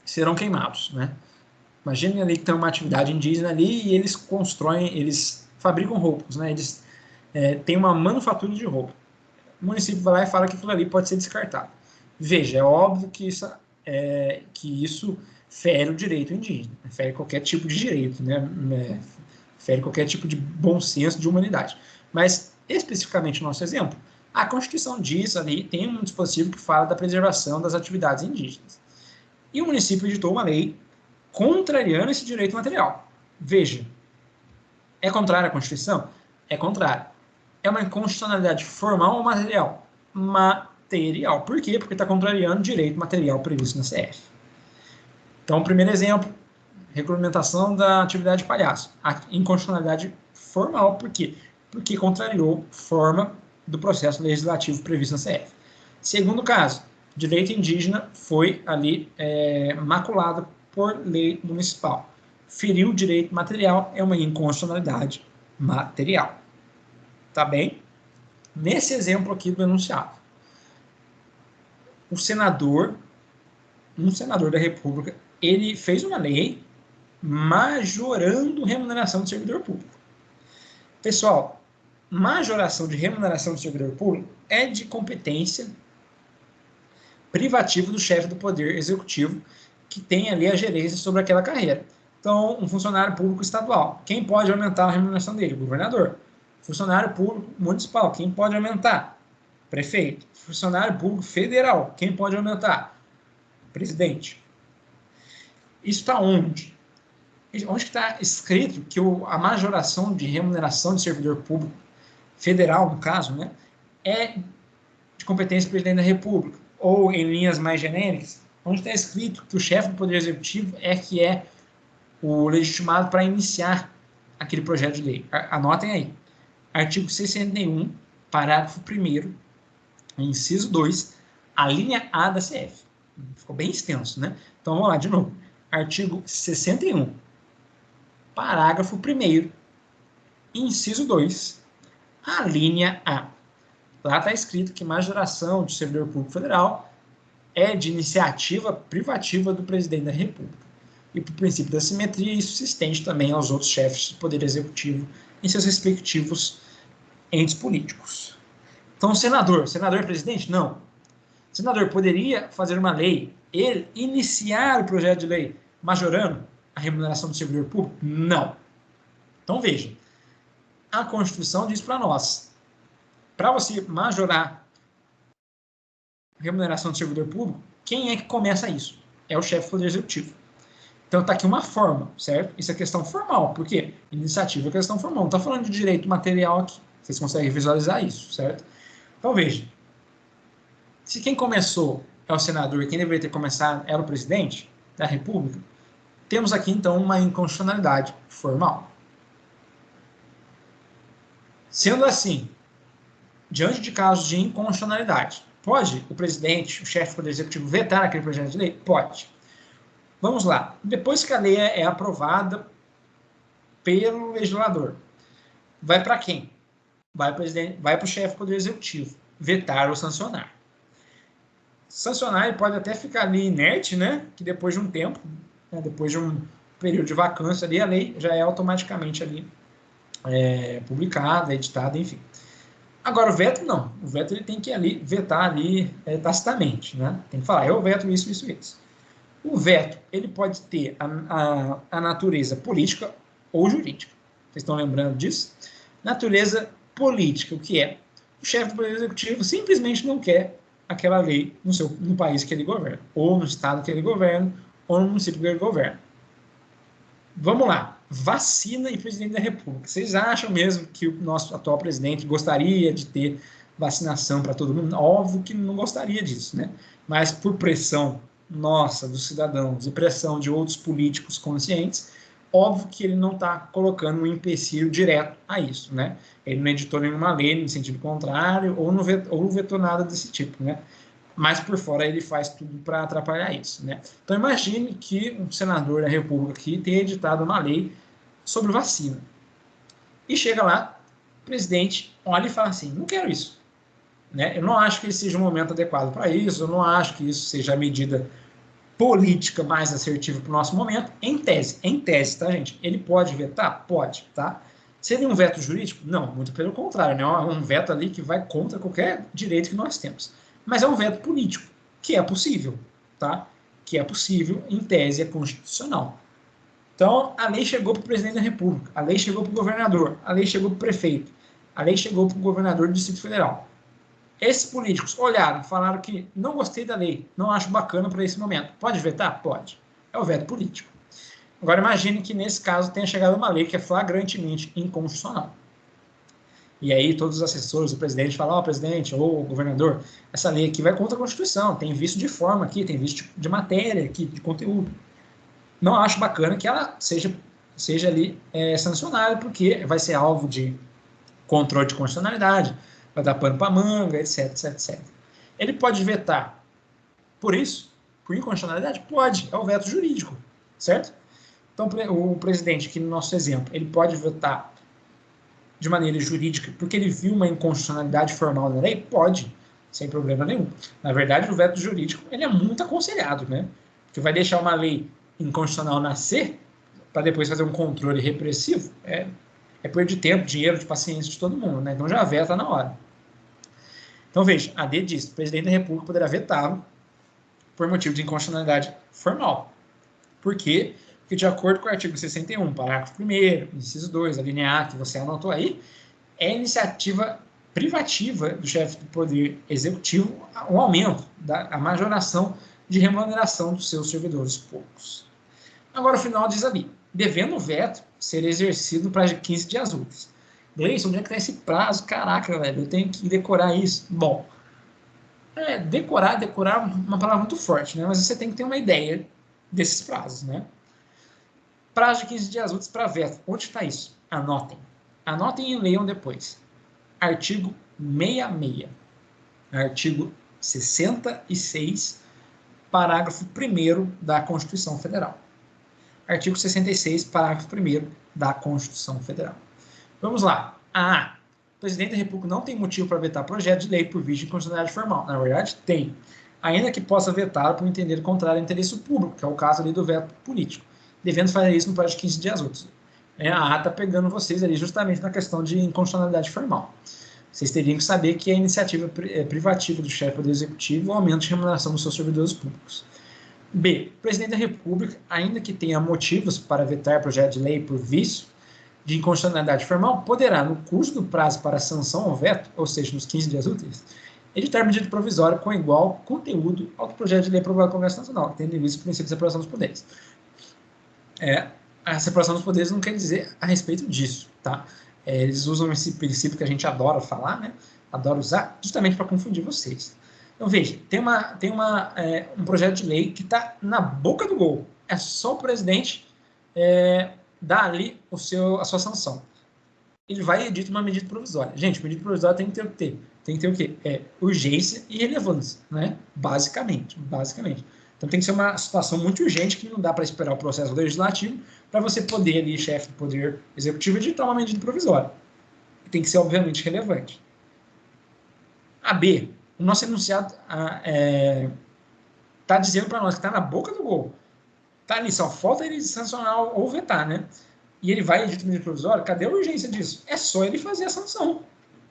serão queimados, né? Imaginem ali que tem uma atividade indígena ali e eles constroem, eles fabricam roupas, né? Eles têm uma manufatura de roupa. O município vai lá e fala que aquilo ali pode ser descartado. Veja, é óbvio que isso fere o direito indígena, fere qualquer tipo de direito, né? Fere qualquer tipo de bom senso de humanidade. Mas, especificamente no nosso exemplo, a Constituição diz ali, tem um dispositivo que fala da preservação das atividades indígenas. E o município editou uma lei contrariando esse direito material. Veja, é contrário à Constituição? É contrário. É uma inconstitucionalidade formal ou material? Material. Por quê? Porque está contrariando o direito material previsto na CF. Então, primeiro exemplo, regulamentação da atividade de palhaço. A inconstitucionalidade formal, por quê? Porque contrariou forma do processo legislativo previsto na CF. Segundo caso, direito indígena foi ali maculado por lei municipal. Feriu o direito material, é uma inconstitucionalidade material. Tá bem? Nesse exemplo aqui do enunciado, um senador da República, ele fez uma lei majorando remuneração do servidor público. Pessoal, majoração de remuneração do servidor público é de competência privativa do chefe do Poder Executivo, que tem ali a gerência sobre aquela carreira. Então, um funcionário público estadual, quem pode aumentar a remuneração dele? O governador. Funcionário público municipal, quem pode aumentar? Prefeito. Funcionário público federal, quem pode aumentar? Presidente. Isso está onde? Onde está escrito que a majoração de remuneração de servidor público federal, no caso, né, é de competência do presidente da República? Ou, em linhas mais genéricas, onde está escrito que o chefe do Poder Executivo é o legitimado para iniciar aquele projeto de lei? Anotem aí. Artigo 61, parágrafo 1º, inciso 2, a linha A da CF. Ficou bem extenso, né? Então, vamos lá, de novo. Artigo 61, parágrafo 1º, inciso 2, a linha A. Lá está escrito que majoração de servidor público federal é de iniciativa privativa do presidente da República. E, por princípio da simetria, isso se estende também aos outros chefes do Poder Executivo em seus respectivos entes políticos. Então, senador é presidente? Não. O senador poderia fazer uma lei, ele iniciar o projeto de lei majorando a remuneração do servidor público? Não. Então, veja, a Constituição diz para nós, para você majorar a remuneração do servidor público, quem é que começa isso? É o chefe do Poder Executivo. Então, está aqui uma forma, certo? Isso é questão formal. Por quê? Iniciativa é questão formal. Não está falando de direito material aqui. Vocês conseguem visualizar isso, certo? Então, veja. Se quem começou é o senador e quem deveria ter começado era o presidente da República, temos aqui, então, uma inconstitucionalidade formal. Sendo assim, diante de casos de inconstitucionalidade, pode o presidente, o chefe do Poder Executivo, vetar aquele projeto de lei? Pode. Vamos lá. Depois que a lei é aprovada pelo legislador, vai para quem? Vai para o chefe do Poder Executivo, vetar ou sancionar. Sancionar, ele pode até ficar ali inerte, né? Que depois de um tempo, né, depois de um período de vacância ali, a lei já é automaticamente ali publicada, editada, enfim. Agora, o veto não. O veto ele tem que ali vetar ali tacitamente, né? Tem que falar, eu veto isso, isso, isso. O veto, ele pode ter a natureza política ou jurídica. Vocês estão lembrando disso? Natureza política, o que é? O chefe do Poder Executivo simplesmente não quer aquela lei no país que ele governa, ou no estado que ele governa, ou no município que ele governa. Vamos lá. Vacina e presidente da República. Vocês acham mesmo que o nosso atual presidente gostaria de ter vacinação para todo mundo? Óbvio que não gostaria disso, né? Mas por pressão nossa, dos cidadãos, e pressão de outros políticos conscientes, óbvio que ele não está colocando um empecilho direto a isso, né? Ele não editou nenhuma lei no sentido contrário, ou não vetou nada desse tipo, né? Mas por fora ele faz tudo para atrapalhar isso, né? Então imagine que um senador da República aqui tenha editado uma lei sobre vacina. E chega lá, o presidente olha e fala assim, não quero isso. Né? Eu não acho que esse seja um momento adequado para isso, eu não acho que isso seja a medida política mais assertiva para o nosso momento, em tese, tá, gente? Ele pode vetar? Pode, tá? Seria um veto jurídico? Não, muito pelo contrário, né? É um veto ali que vai contra qualquer direito que nós temos. Mas é um veto político, que é possível, tá? Que é possível, em tese, é constitucional. Então, a lei chegou para o presidente da República, a lei chegou para o governador, a lei chegou para o prefeito, a lei chegou para o governador do Distrito Federal. Esses políticos olharam, falaram que não gostei da lei, não acho bacana para esse momento. Pode vetar? Pode. É o veto político. Agora imagine que nesse caso tenha chegado uma lei que é flagrantemente inconstitucional. E aí todos os assessores, o presidente falam, presidente ou o governador, essa lei aqui vai contra a Constituição, tem vício de forma aqui, tem vício de matéria aqui, de conteúdo. Não acho bacana que ela seja ali sancionada, porque vai ser alvo de controle de constitucionalidade, vai dar pano para manga, etc, etc, etc. Ele pode vetar por isso? Por inconstitucionalidade? Pode, é o veto jurídico, certo? Então, o presidente, aqui no nosso exemplo, ele pode vetar de maneira jurídica porque ele viu uma inconstitucionalidade formal da lei? Pode, sem problema nenhum. Na verdade, o veto jurídico ele é muito aconselhado, né? Porque vai deixar uma lei inconstitucional nascer para depois fazer um controle repressivo, é perder tempo, dinheiro, de paciência de todo mundo, né? Então já veta na hora. Então veja, a D diz, o presidente da República poderá vetá-lo por motivo de inconstitucionalidade formal. Por quê? Porque de acordo com o artigo 61, parágrafo 1º, inciso 2, a linha A que você anotou aí, é iniciativa privativa do chefe do Poder Executivo o aumento, a majoração de remuneração dos seus servidores públicos. Agora, o final diz ali, devendo o veto ser exercido no prazo de 15 dias úteis. Gleison, onde é que está esse prazo? Caraca, velho, eu tenho que decorar isso. Bom, decorar é uma palavra muito forte, né? Mas você tem que ter uma ideia desses prazos, né? Prazo de 15 dias úteis para veto. Onde está isso? Anotem. Anotem e leiam depois. Artigo 66. Artigo 66, parágrafo 1º da Constituição Federal. Artigo 66, parágrafo 1º da Constituição Federal. Vamos lá. A. O presidente da República não tem motivo para vetar projeto de lei por vício de inconstitucionalidade formal. Na verdade, tem. Ainda que possa vetar por entender contrário ao interesse público, que é o caso ali do veto político, devendo fazer isso no prazo de 15 dias úteis. A A está pegando vocês ali justamente na questão de inconstitucionalidade formal. Vocês teriam que saber que a iniciativa privativa do chefe do Executivo aumenta a remuneração dos seus servidores públicos. B. O presidente da República, ainda que tenha motivos para vetar projeto de lei por vício de inconstitucionalidade formal, poderá, no curso do prazo para sanção ao veto, ou seja, nos 15 dias úteis, editar medida provisória com igual conteúdo ao projeto de lei aprovado pelo Congresso Nacional, tendo em vista o princípio de separação dos poderes. A separação dos poderes não quer dizer a respeito disso, tá? Eles usam esse princípio que a gente adora falar, né? Adora usar, justamente para confundir vocês. Então, veja, tem um projeto de lei que está na boca do gol. É só o presidente dar ali a sua sanção. Ele vai e edita uma medida provisória. Gente, medida provisória tem que ter o quê? Tem que ter o quê? Urgência e relevância, né? Basicamente. Então tem que ser uma situação muito urgente que não dá para esperar o processo legislativo para você poder ali, chefe do Poder Executivo, editar uma medida provisória. Tem que ser, obviamente, relevante. A B, o nosso enunciado está dizendo para nós que está na boca do gol. Está ali, só falta ele sancionar ou vetar, né? E ele vai editar a medida provisória, cadê a urgência disso? É só ele fazer a sanção.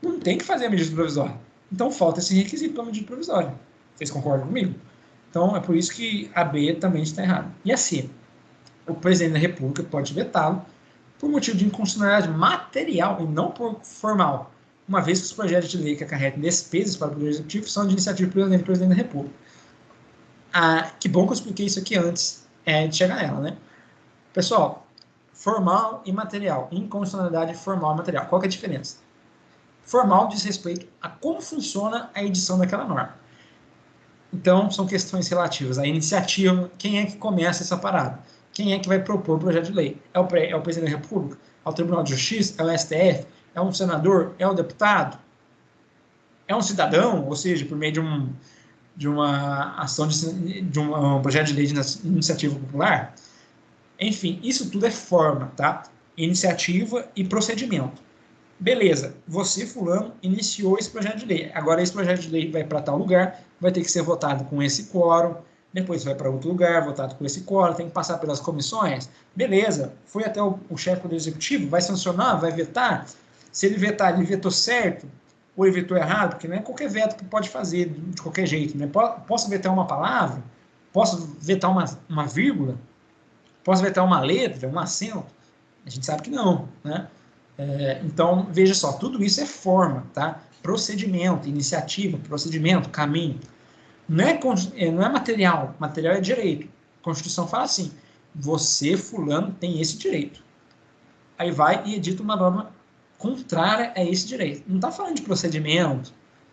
Não tem que fazer a medida provisória. Então falta esse requisito para a medida provisória. Vocês concordam comigo? Então é por isso que a B também está errada. E a C, o presidente da República pode vetá-lo por motivo de inconstitucionalidade material e não por formal, uma vez que os projetos de lei que acarretem despesas para o Poder Executivo são de iniciativa do presidente da República. Que bom que eu expliquei isso aqui antes de chegar nela, né? Pessoal, formal e material, inconstitucionalidade formal e material, qual que é a diferença? Formal diz respeito a como funciona a edição daquela norma. Então, são questões relativas à iniciativa, quem é que começa essa parada? Quem é que vai propor o projeto de lei? É o presidente da República? É o Tribunal de Justiça? É o STF? É um senador? É o deputado? É um cidadão? Ou seja, por meio de uma ação de um projeto de lei de iniciativa popular? Enfim, isso tudo é forma, tá? Iniciativa e procedimento. Beleza, você, fulano, iniciou esse projeto de lei. Agora esse projeto de lei vai para tal lugar, vai ter que ser votado com esse quórum, depois vai para outro lugar, votado por esse quórum, tem que passar pelas comissões, beleza, foi até o chefe do executivo, vai sancionar, vai vetar, se ele vetar, ele vetou certo, ou ele vetou errado, porque não é qualquer veto que pode fazer de qualquer jeito, né? Posso vetar uma palavra, posso vetar uma vírgula, posso vetar uma letra, um acento, a gente sabe que não, né? Então, veja só, tudo isso é forma, tá? Procedimento, iniciativa, procedimento, caminho. Não é material, material é direito. A Constituição fala assim, você, fulano, tem esse direito. Aí vai e edita uma norma contrária a esse direito. Não está falando de procedimento,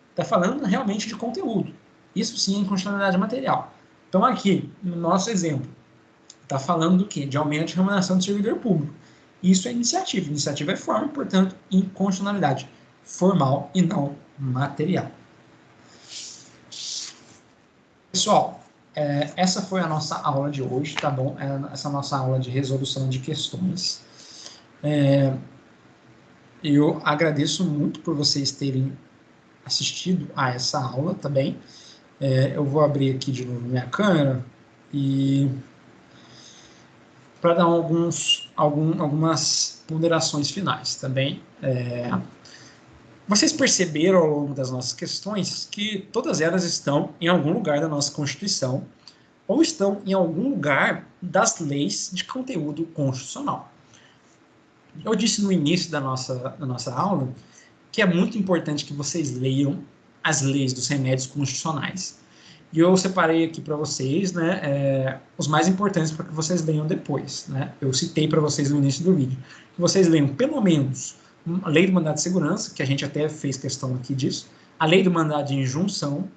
está falando realmente de conteúdo. Isso sim é inconstitucionalidade material. Então, aqui, no nosso exemplo, está falando do quê? De aumento de remuneração do servidor público. Isso é iniciativa. Iniciativa é forma, portanto, inconstitucionalidade formal e não material. Pessoal, essa foi a nossa aula de hoje, tá bom? Essa nossa aula de resolução de questões. Eu agradeço muito por vocês terem assistido a essa aula, tá bem? Eu vou abrir aqui de novo minha câmera e para dar algumas ponderações finais, tá bem? Vocês perceberam ao longo das nossas questões que todas elas estão em algum lugar da nossa Constituição ou estão em algum lugar das leis de conteúdo constitucional. Eu disse no início da nossa aula que é muito importante que vocês leiam as leis dos remédios constitucionais. E eu separei aqui para vocês, né, os mais importantes para que vocês leiam depois. Né? Eu citei para vocês no início do vídeo. Que vocês leiam pelo menos a Lei do Mandado de Segurança, que a gente até fez questão aqui disso, a Lei do Mandado de Injunção,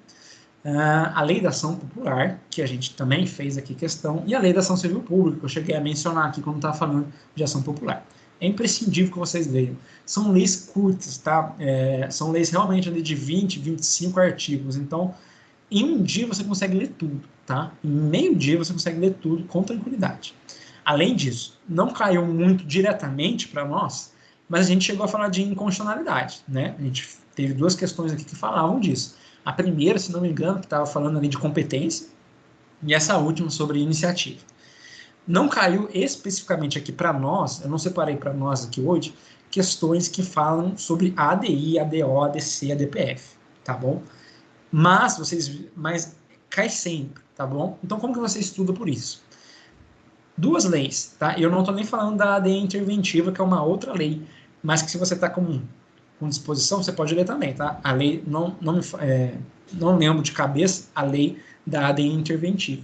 a Lei da Ação Popular, que a gente também fez aqui questão, e a Lei da Ação Civil Pública, que eu cheguei a mencionar aqui quando estava falando de ação popular. É imprescindível que vocês leiam. São leis curtas, tá? São leis realmente ali de 20, 25 artigos. Então, em um dia você consegue ler tudo, tá? Em meio dia você consegue ler tudo com tranquilidade. Além disso, não caiu muito diretamente para nós, mas a gente chegou a falar de inconstitucionalidade, né? A gente teve duas questões aqui que falavam disso. A primeira, se não me engano, que estava falando ali de competência, e essa última sobre iniciativa. Não caiu especificamente aqui para nós, eu não separei para nós aqui hoje, questões que falam sobre ADI, ADO, ADC, ADPF, tá bom? Mas cai sempre, tá bom? Então, como que você estuda por isso? Duas leis, tá? Eu não estou nem falando da ADI interventiva, que é uma outra lei, mas que se você está com disposição, você pode ler também, tá? A lei, não lembro de cabeça a lei da ADI interventiva.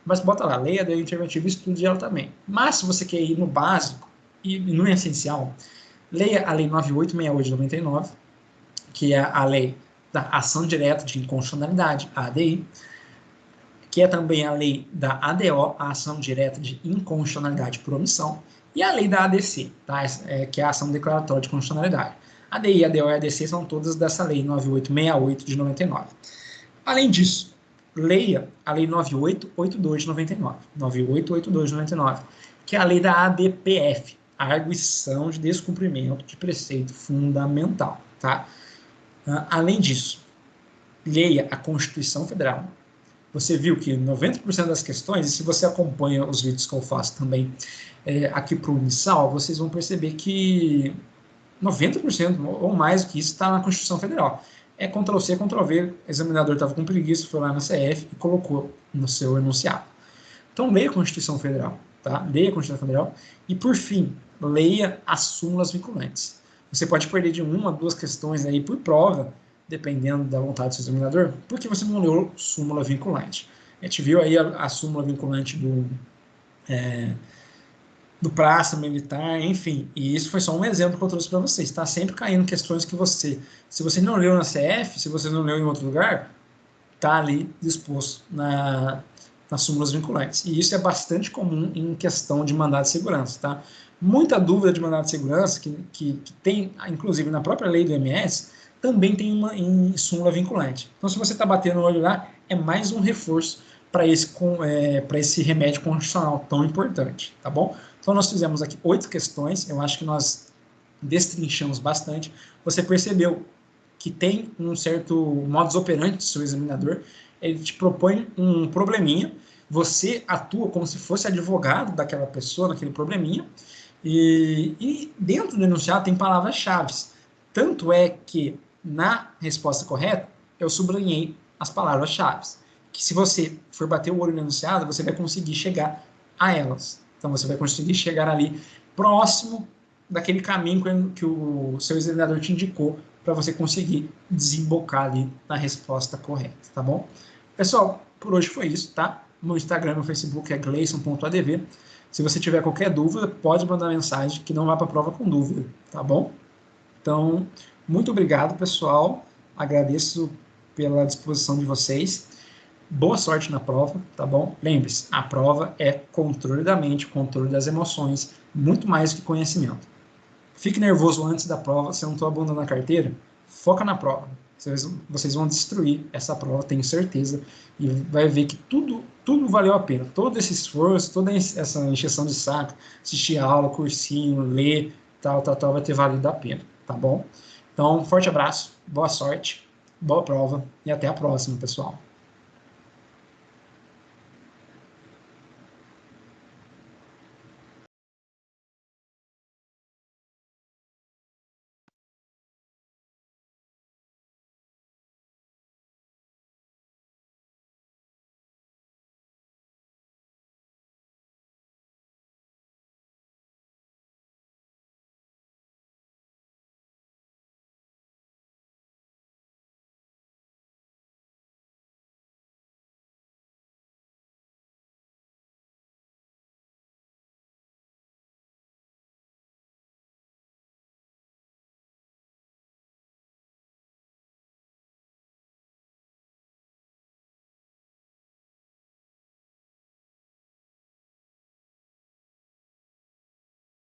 Mas bota lá, lei ADI interventiva e estude ela também. Mas se você quer ir no básico e no essencial, leia a lei 9868 de 99, que é a lei da ação direta de inconstitucionalidade, a ADI, que é também a lei da ADO, a ação direta de inconstitucionalidade por omissão, e a lei da ADC, tá? Que é a ação declaratória de constitucionalidade. A ADI, a ADO e a ADC são todas dessa lei 9868 de 99. Além disso, leia a lei 9882 de 99, 9882 de 99, que é a lei da ADPF, a arguição de descumprimento de preceito fundamental, tá? Além disso, leia a Constituição Federal. Você viu que 90% das questões, e se você acompanha os vídeos que eu faço também aqui para o Unisal, vocês vão perceber que 90% ou mais do que isso está na Constituição Federal. É Ctrl+C, Ctrl+V, o examinador estava com preguiça, foi lá na CF e colocou no seu enunciado. Então, leia a Constituição Federal, tá? Leia a Constituição Federal e, por fim, leia as súmulas vinculantes. Você pode perder de 1 a 2 questões aí por prova, dependendo da vontade do seu examinador, porque você não leu súmula vinculante. A gente viu aí a súmula vinculante do praça militar, enfim, e isso foi só um exemplo que eu trouxe para vocês. Está sempre caindo questões que se você não leu na CF, se você não leu em outro lugar, está ali disposto nas súmulas vinculantes. E isso é bastante comum em questão de mandado de segurança, tá? Muita dúvida de mandado de segurança, que tem, inclusive na própria lei do MS, também tem uma em súmula vinculante. Então, se você está batendo o olho lá, é mais um reforço para esse remédio constitucional tão importante, tá bom? Então, nós fizemos aqui 8 questões, eu acho que nós destrinchamos bastante. Você percebeu que tem um certo modus operandi do seu examinador, ele te propõe um probleminha, você atua como se fosse advogado daquela pessoa, naquele probleminha, e dentro do enunciado tem palavras-chave. Tanto é que, na resposta correta, eu sublinhei as palavras-chave, que se você for bater o olho no enunciado, você vai conseguir chegar a elas. Então, você vai conseguir chegar ali próximo daquele caminho que o seu examinador te indicou para você conseguir desembocar ali na resposta correta, tá bom? Pessoal, por hoje foi isso, tá? No Instagram e no Facebook é gleison.adv. Se você tiver qualquer dúvida, pode mandar mensagem que não vá para a prova com dúvida, tá bom? Então, muito obrigado, pessoal. Agradeço pela disposição de vocês. Boa sorte na prova, tá bom? Lembre-se, a prova é controle da mente, controle das emoções, muito mais que conhecimento. Fique nervoso antes da prova, se eu não estou abandonando a carteira, foca na prova. Vocês vão destruir essa prova, tenho certeza, e vai ver que tudo valeu a pena. Todo esse esforço, toda essa encheção de saco, assistir aula, cursinho, ler, tal, vai ter valido a pena, tá bom? Então, forte abraço, boa sorte, boa prova e até a próxima, pessoal.